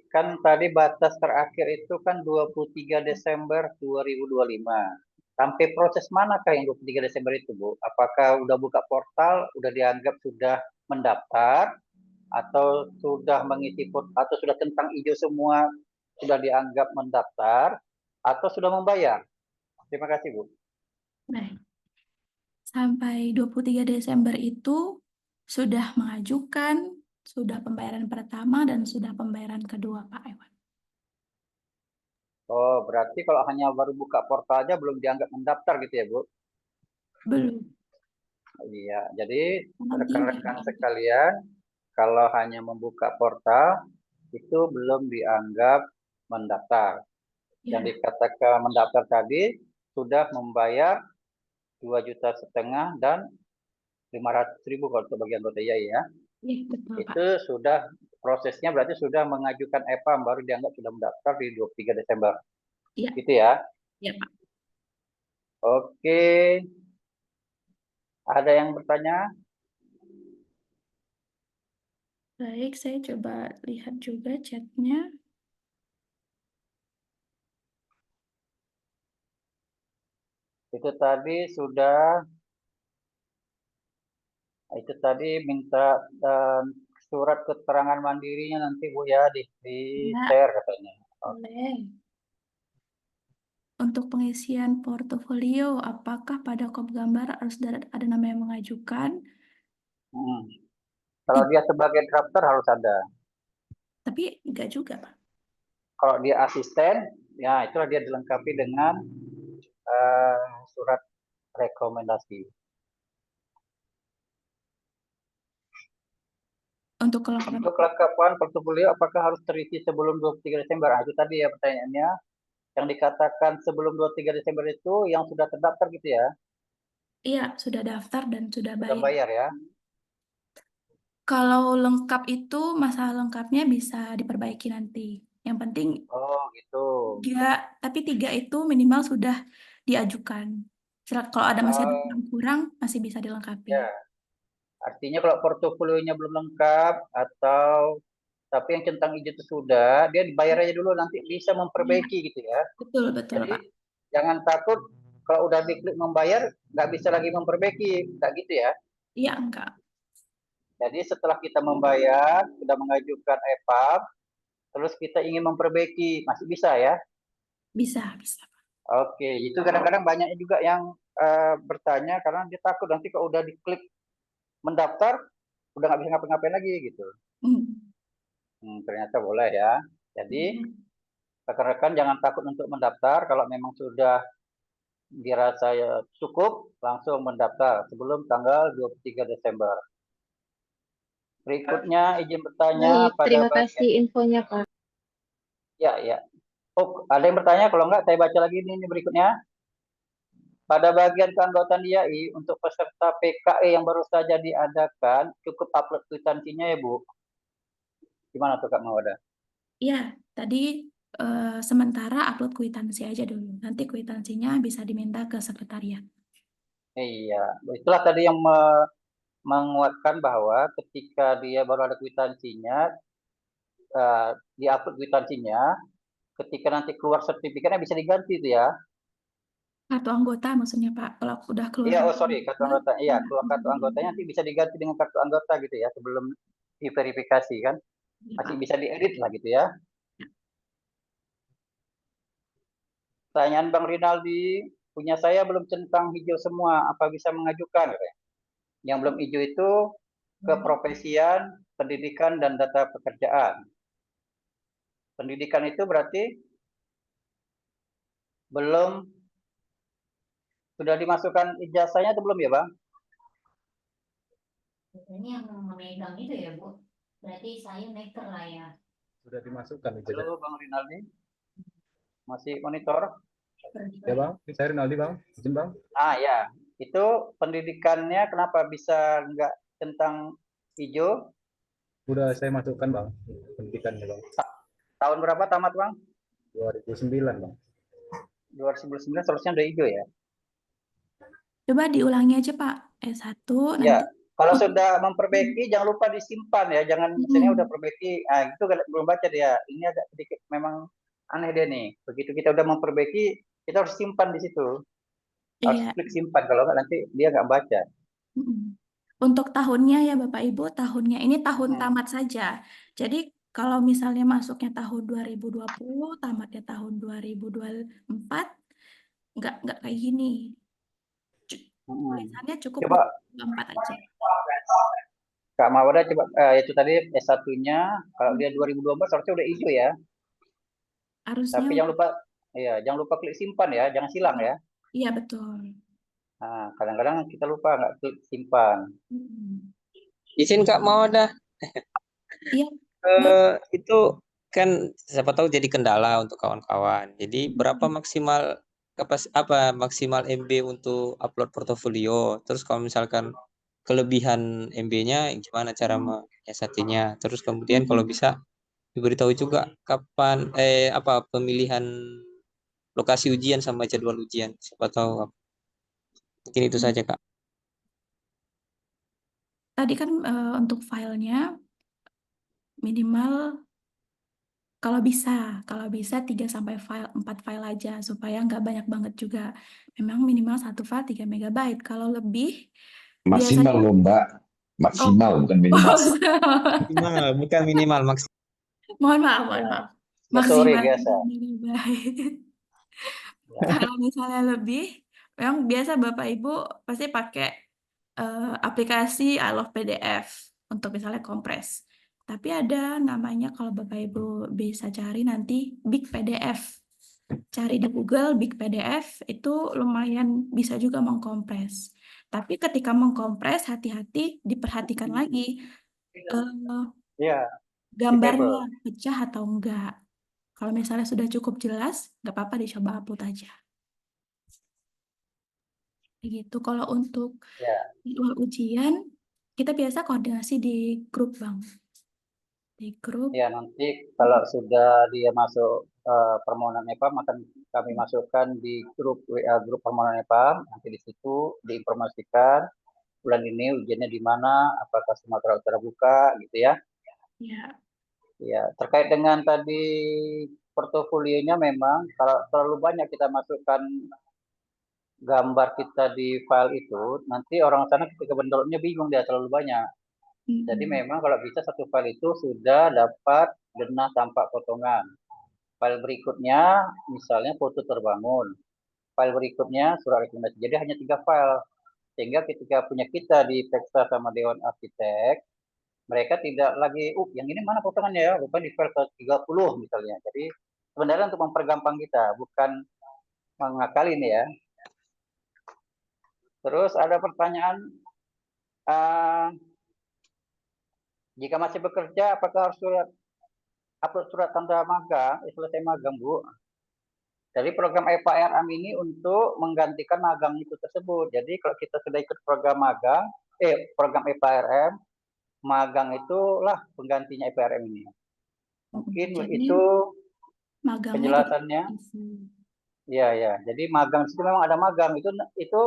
Kan tadi batas terakhir itu kan 23 Desember 2025. Sampai proses manakah yang 23 Desember itu, Bu? Apakah udah buka portal, udah dianggap sudah mendaftar, atau sudah mengisi atau sudah centang hijau semua, sudah dianggap mendaftar, atau sudah membayar? Terima kasih, Bu. Baik. Sampai 23 Desember itu sudah mengajukan, sudah pembayaran pertama, dan sudah pembayaran kedua, Pak Iwan. Oh, berarti kalau hanya baru buka portal aja belum dianggap mendaftar gitu ya, Bu? Belum. Iya, jadi rekan-rekan sekalian, kalau hanya membuka portal, itu belum dianggap mendaftar. Yang dikatakan mendaftar tadi, sudah membayar 2,5 juta dan 500.000 kalau untuk bagi anggota IAI ya. Iya, betul, Pak. Itu sudah prosesnya berarti sudah mengajukan EPAM baru dianggap sudah mendaftar di 23 Desember. Iya. Gitu ya. Iya, Pak. Oke. Ada yang bertanya? Baik, saya coba lihat juga chatnya. Itu tadi minta surat keterangan mandirinya nanti Bu ya di Ya, share katanya. boleh. Untuk pengisian portofolio, apakah pada kop gambar harus ada nama yang mengajukan? Kalau dia sebagai drafter harus ada. Tapi enggak juga, Pak. Kalau dia asisten, ya itulah dia dilengkapi dengan surat rekomendasi. Untuk kelengkapan portofolio apakah harus terisi sebelum 23 Desember? Itu tadi ya pertanyaannya. Yang dikatakan sebelum 23 Desember itu yang sudah terdaftar gitu ya? Iya, sudah daftar dan sudah Sudah bayar. bayar ya? Kalau lengkap itu, masalah lengkapnya bisa diperbaiki nanti. Yang penting Oh gitu. 3, tapi 3 itu minimal sudah diajukan. Kalau ada masih ada yang kurang, masih bisa dilengkapi. Ya. Artinya kalau portofolionya belum lengkap atau tapi yang centang hijau itu sudah, dia dibayar aja dulu nanti bisa memperbaiki gitu ya. Betul, betul, Jadi Pak. jangan takut kalau udah diklik membayar nggak bisa lagi memperbaiki, nggak gitu ya? Iya, enggak. Jadi setelah kita membayar, sudah mengajukan EPAM, terus kita ingin memperbaiki, masih bisa ya? Bisa, bisa. Oke, itu kadang-kadang banyaknya juga yang bertanya karena dia takut nanti kalau udah diklik mendaftar, udah nggak bisa ngapain-ngapain lagi gitu. Ternyata boleh ya. Jadi rekan-rekan jangan takut untuk mendaftar. Kalau memang sudah dirasa cukup, langsung mendaftar sebelum tanggal 23 Desember. Berikutnya izin bertanya pada terima kasih infonya, Pak. Ya. Oh, ada yang bertanya? Kalau enggak, saya baca lagi ini berikutnya. Pada bagian keanggotaan IAI untuk peserta PKE yang baru saja diadakan, cukup upload kwitansinya ya, Bu? Gimana tuh Kak Mawada? Iya, tadi sementara upload kwitansi aja dulu. Nanti kwitansinya bisa diminta ke sekretariat. Iya, itulah tadi yang menguatkan bahwa ketika dia baru ada kwitansinya, di-upload kwitansinya, ketika nanti keluar sertifikatnya bisa diganti itu ya. Kartu anggota maksudnya Pak, kalau udah keluar. Iya, kartu anggota. Iya, keluar kartu anggotanya nanti bisa diganti dengan kartu anggota gitu ya, sebelum diverifikasi kan. Masih bisa diedit lah gitu ya. Pertanyaan Bang Rinaldi, punya saya belum centang hijau semua, apa bisa mengajukan? Yang belum hijau itu keprofesian, pendidikan, dan data pekerjaan. Pendidikan itu berarti belum sudah dimasukkan ijazahnya atau belum ya Bang? Ini yang memegang itu ya Bu, berarti saya maker lah ya. Sudah dimasukkan ijazah. Halo Bang Rinaldi, masih monitor? Ya Bang, saya Rinaldi Bang, izin Bang. Ya, itu pendidikannya kenapa bisa nggak centang hijau? Sudah saya masukkan Bang, pendidikannya Bang. Tahun berapa tamat Bang? 2009 Bang. 2009 seharusnya udah hijau ya? Coba diulangi aja Pak, S1 Ya, nanti. kalau sudah memperbaiki jangan lupa disimpan ya, jangan misalnya udah perbaiki, itu belum baca dia, ini agak sedikit memang aneh dia nih, begitu kita udah memperbaiki, kita harus simpan di situ, harus klik simpan, kalau nggak nanti dia nggak baca. Untuk tahunnya ya Bapak Ibu, tahunnya ini tahun tamat saja, jadi kalau misalnya masuknya tahun 2020, tamatnya tahun 2024, nggak kayak gini. Tulisannya cukup Coba 24 aja. Kak Mawada coba itu tadi S1-nya kalau dia 2024 seharusnya udah hijau ya. Harusnya. Tapi jangan lupa klik simpan ya, jangan silang ya. Iya betul. Nah, kadang-kadang kita lupa nggak klik simpan. Izin Kak Mawada. Iya. Itu kan siapa tahu jadi kendala untuk kawan-kawan. Jadi berapa maksimal MB untuk upload portofolio? Terus kalau misalkan kelebihan MB-nya gimana cara menyiasatinya. Terus kemudian kalau bisa diberitahu juga kapan apa pemilihan lokasi ujian sama jadwal ujian. Siapa tahu mungkin itu saja, Kak. Tadi kan untuk filenya minimal kalau bisa 3 sampai 4 file aja supaya nggak banyak banget juga. Memang minimal 1 file 3 MB. Kalau lebih Maksimal biasanya loh Mbak, maksimal bukan minimal. Minimal, bukan minimal maksimal. mohon maaf. Sorry Maksimal biasa. 3 MB. Kalau misalnya lebih, memang biasa Bapak Ibu pasti pakai aplikasi I Love PDF untuk misalnya kompres. Tapi ada namanya kalau Bapak Ibu bisa cari nanti Big PDF. Cari di Google Big PDF itu lumayan bisa juga mengkompres. Tapi ketika mengkompres hati-hati diperhatikan lagi Ya, gambarnya pecah atau enggak. Kalau misalnya sudah cukup jelas, nggak apa-apa dicoba upload aja. Gitu. Kalau untuk ya. jadwal ujian, kita biasa koordinasi di grup, Bang. Di grup. Ya, nanti kalau sudah dia masuk permohonan EPAM akan kami masukkan di grup WA grup permohonan EPAM. Nanti di situ diinformasikan bulan ini ujiannya di mana, apakah Sumatera Utara buka, gitu ya. Ya. Ya, terkait dengan tadi portofolionya memang kalau terlalu banyak kita masukkan gambar kita di file itu, nanti orang sana ketika mendownloadnya bingung dia terlalu banyak. Jadi memang kalau bisa satu file itu sudah dapat denah tampak potongan. File berikutnya misalnya foto terbangun. File berikutnya surat rekomendasi. Jadi hanya 3 file. Sehingga ketika punya kita diperiksa sama Dewan Arsitek, mereka tidak lagi, yang ini mana potongannya ya? Bukan di file 30 misalnya. Jadi sebenarnya untuk mempergampang kita, bukan mengakali nih ya. Terus ada pertanyaan, jika masih bekerja, apakah harus upload surat tanda magang, selesai magang, Bu? Jadi program EPARM ini untuk menggantikan magang itu tersebut. Jadi kalau kita sudah ikut program magang, program EPARM, magang itulah penggantinya EPARM ini. Mungkin Jadi, itu magangnya penjelasannya. Ya. Jadi magang itu memang ada magang itu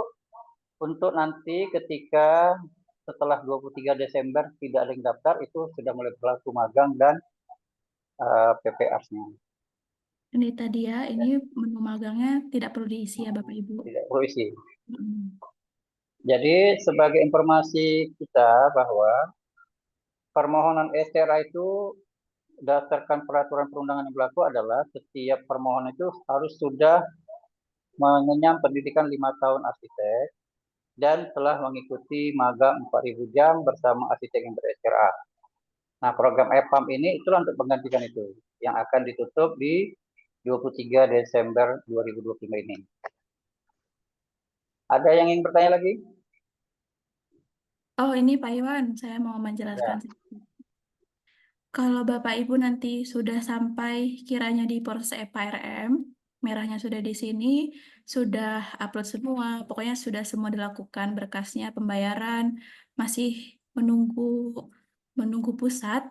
untuk nanti ketika setelah 23 Desember tidak ada yang daftar itu sudah mulai berlaku magang dan PPR-nya. Ini tadi ya, ini menu magangnya tidak perlu diisi ya Bapak Ibu. Tidak perlu isi. Jadi sebagai informasi kita bahwa permohonan STRA itu berdasarkan peraturan perundangan yang berlaku adalah setiap permohonan itu harus sudah mengenyam pendidikan 5 tahun arsitek dan telah mengikuti magang 4.000 jam bersama arsitek yang ber-STRA. Nah, program EPAM ini itulah untuk menggantikan itu yang akan ditutup di 23 Desember 2025 ini. Ada yang ingin bertanya lagi? Oh, ini Pak Iwan, saya mau menjelaskan. Kalau Bapak Ibu nanti sudah sampai kiranya di proses EPARM, merahnya sudah di sini, sudah upload semua, pokoknya sudah semua dilakukan berkasnya, pembayaran, masih menunggu pusat,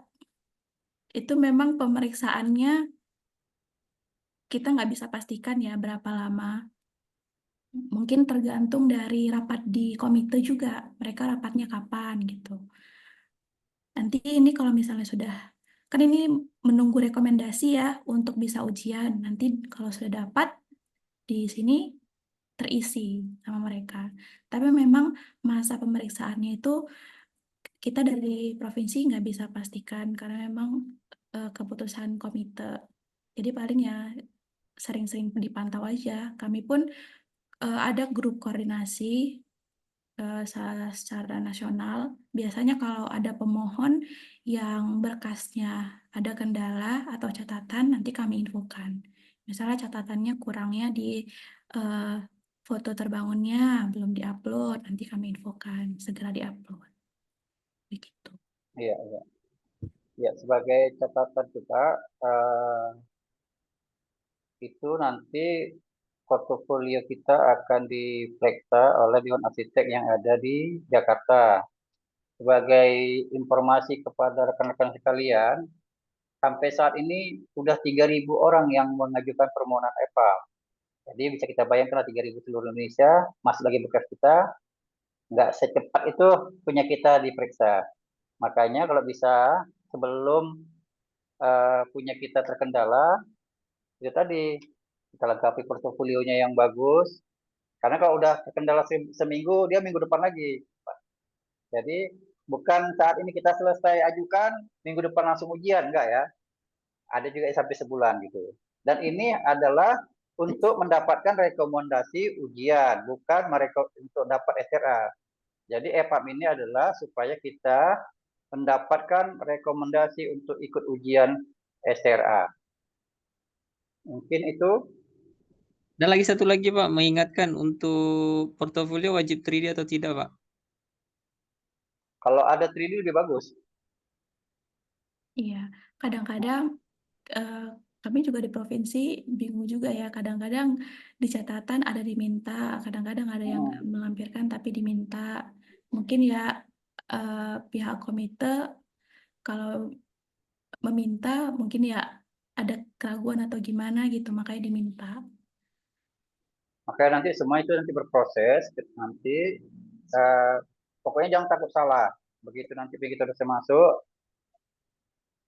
itu memang pemeriksaannya kita nggak bisa pastikan ya berapa lama. Mungkin tergantung dari rapat di komite juga, mereka rapatnya kapan gitu. Nanti ini kalau misalnya sudah, kan ini menunggu rekomendasi ya untuk bisa ujian. Nanti kalau sudah dapat di sini terisi sama mereka. Tapi memang masa pemeriksaannya itu kita dari provinsi nggak bisa pastikan karena memang keputusan komite. Jadi paling ya sering-sering dipantau aja. Kami pun ada grup koordinasi secara nasional. Biasanya kalau ada pemohon yang berkasnya ada kendala atau catatan, nanti kami infokan. Misalnya catatannya kurangnya di foto terbangunnya belum diupload, nanti kami infokan segera diupload. Begitu. Iya. Ya, sebagai catatan juga itu nanti portofolio kita akan diperiksa oleh Dewan Arsitek yang ada di Jakarta. sebagai informasi kepada rekan-rekan sekalian, sampai saat ini sudah 3.000 orang yang mengajukan permohonan EPAM. Jadi bisa kita bayangkan 3.000 seluruh Indonesia, masih lagi bekas kita, nggak secepat itu punya kita diperiksa. Makanya kalau bisa sebelum punya kita terkendala, itu tadi kita lengkapi portofolionya yang bagus. Karena kalau udah terkendala seminggu, dia minggu depan lagi. Jadi bukan saat ini kita selesai ajukan, minggu depan langsung ujian, enggak ya. Ada juga yang sampai sebulan gitu. Dan ini adalah untuk mendapatkan rekomendasi ujian, bukan untuk dapat SRA. Jadi EPAM ini adalah supaya kita mendapatkan rekomendasi untuk ikut ujian SRA. Mungkin itu. Dan lagi satu lagi Pak, mengingatkan untuk portofolio wajib 3D atau tidak Pak? Kalau ada 3D lebih bagus. Iya, kadang-kadang kami juga di provinsi bingung juga ya. Kadang-kadang di catatan ada diminta, kadang-kadang ada yang nggak melampirkan tapi diminta. Mungkin ya pihak komite kalau meminta mungkin ya ada keraguan atau gimana gitu, makanya diminta. Makanya nanti semua itu nanti berproses, nanti pokoknya jangan takut salah. Begitu nanti kita sudah masuk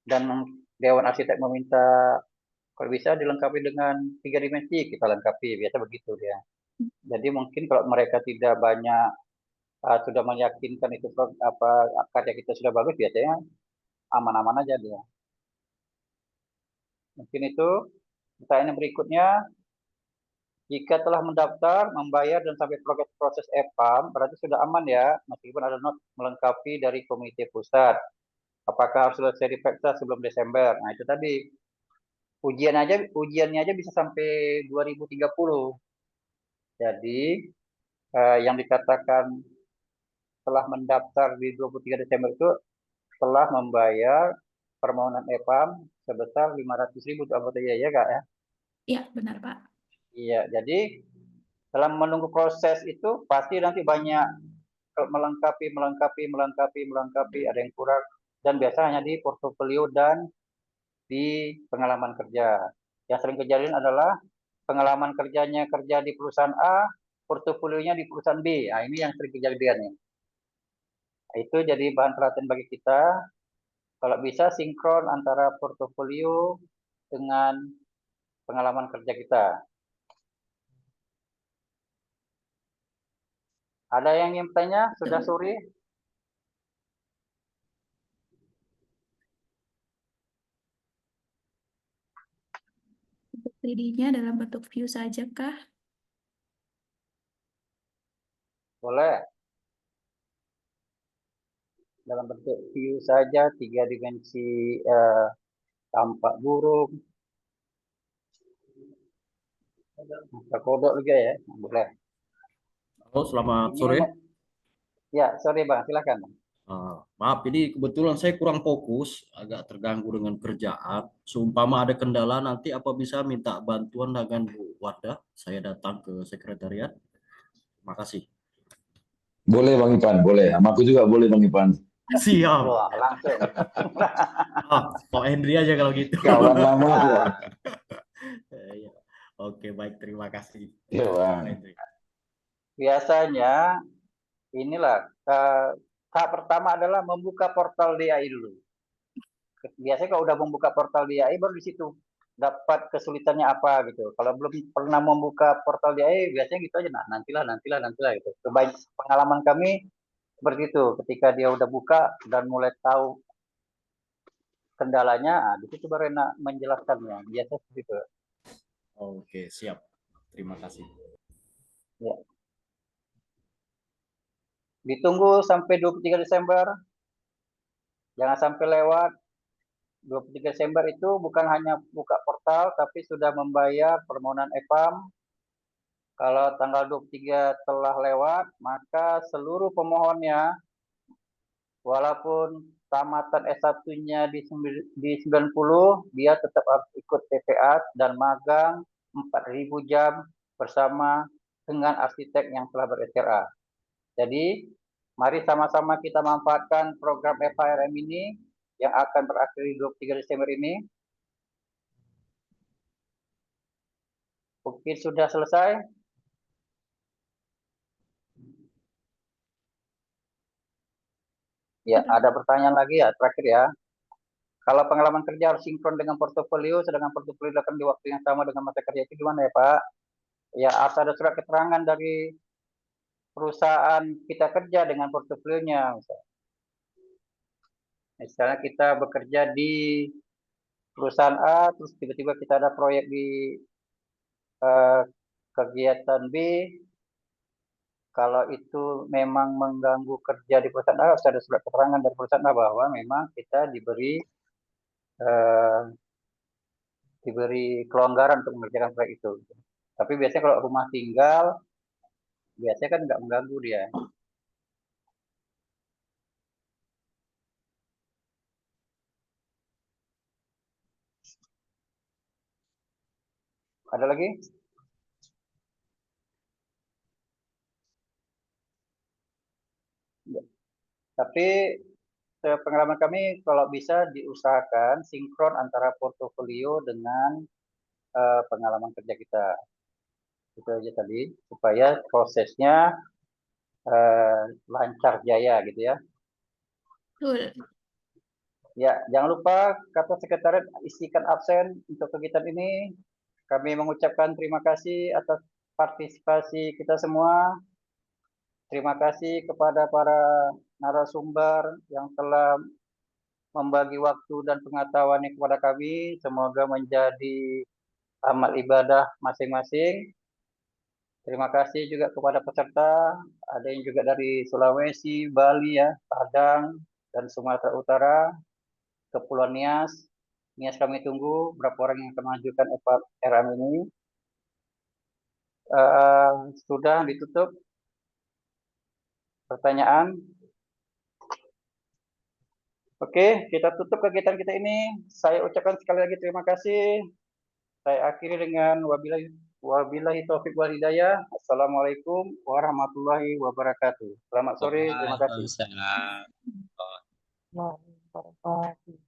dan Dewan Arsitek meminta kalau bisa dilengkapi dengan 3 dimensi, kita lengkapi, biasa begitu dia. Jadi mungkin kalau mereka tidak banyak sudah meyakinkan itu karya kita sudah bagus, biasanya aman-aman aja dia. Mungkin itu. Pertanyaan berikutnya, jika telah mendaftar, membayar dan sampai proses EPAM, berarti sudah aman ya, meskipun ada not melengkapi dari komite pusat. Apakah harus selesai diperiksa sebelum Desember? Nah itu tadi. Ujiannya aja bisa sampai 2030. Jadi yang dikatakan telah mendaftar di 23 Desember itu telah membayar permohonan EPAM sebesar 500.000 untuk anggota ya Kak ya? Iya benar Pak. Iya, jadi dalam menunggu proses itu pasti nanti banyak melengkapi, ada yang kurang, dan biasanya di portofolio dan di pengalaman kerja. Yang sering kejadian adalah pengalaman kerjanya kerja di perusahaan A, portofolionya di perusahaan B. Nah, ini yang sering kejadian nih. Itu jadi bahan perhatian bagi kita. Kalau bisa sinkron antara portofolio dengan pengalaman kerja kita. Ada yang ingin bertanya? Sudah sore? Untuk 3D-nya dalam bentuk view saja kah? Boleh. Dalam bentuk view saja, 3 dimensi tampak burung. Terkodok juga ya, boleh. Halo, selamat sore. Ya, sore Bang, silakan. Maaf, ini kebetulan saya kurang fokus, agak terganggu dengan kerjaan. Seumpama ada kendala nanti apa bisa minta bantuan dengan Bu Wardah? Saya datang ke sekretariat. Terima kasih. Boleh Bang Ipan, boleh. Sama aku juga boleh Bang Ipan. Siap. Wah, langsung. Pak Hendri aja kalau gitu. Kawan lama ya. Oke, baik, terima kasih. Ya, Bang. Biasanya inilah tahap pertama adalah membuka portal DAI dulu. Biasanya kalau udah membuka portal DAI baru di situ dapat kesulitannya apa gitu. Kalau belum pernah membuka portal DAI biasanya gitu aja. Nah, nantilah gitu. Pengalaman kami seperti itu. Ketika dia udah buka dan mulai tahu kendalanya, di situ baru enak menjelaskannya. Biasa seperti itu. Oke, siap. Terima kasih. Ya. Ditunggu sampai 23 Desember. Jangan sampai lewat. 23 Desember itu bukan hanya buka portal, tapi sudah membayar permohonan EPAM. Kalau tanggal 23 telah lewat, maka seluruh pemohonnya, walaupun tamatan S1-nya di 90, dia tetap harus ikut TPA dan magang 4.000 jam bersama dengan arsitek yang telah ber-SRA. Jadi Mari sama-sama kita manfaatkan program FHRM ini yang akan berakhir di 23 Desember ini. Mungkin sudah selesai. Ya, ada pertanyaan lagi ya, terakhir ya. Kalau pengalaman kerja harus sinkron dengan portofolio, sedangkan portofolio dilakukan di waktu yang sama dengan masa kerja itu gimana ya Pak? Ya, harus ada surat keterangan dari perusahaan kita kerja dengan portofolionya. Misalnya kita bekerja di perusahaan A, terus tiba-tiba kita ada proyek di kegiatan B. Kalau itu memang mengganggu kerja di perusahaan A, harus ada surat keterangan dari perusahaan A bahwa memang kita diberi kelonggaran untuk mengerjakan proyek itu. Tapi biasanya kalau rumah tinggal, biasanya kan nggak mengganggu dia. Ada lagi? Ya. Tapi pengalaman kami kalau bisa diusahakan sinkron antara portofolio dengan pengalaman kerja kita. Itu aja tadi supaya prosesnya lancar jaya gitu ya. Betul. Ya, jangan lupa kata sekretariat isikan absen untuk kegiatan ini. Kami mengucapkan terima kasih atas partisipasi kita semua. Terima kasih kepada para narasumber yang telah membagi waktu dan pengetahuannya kepada kami. Semoga menjadi amal ibadah masing-masing. Terima kasih juga kepada peserta. Ada yang juga dari Sulawesi, Bali ya, Padang, dan Sumatera Utara, Kepulauan Nias. Nias kami tunggu berapa orang yang akan mengajukan FHRM ini. Sudah ditutup pertanyaan. Oke, kita tutup kegiatan kita ini. Saya ucapkan sekali lagi terima kasih. Saya akhiri dengan wabillahi taufiq wal hidayah. Assalamualaikum warahmatullahi wabarakatuh. Selamat sore, terima kasih. Waalaikumsalam. Waalaikumsalam.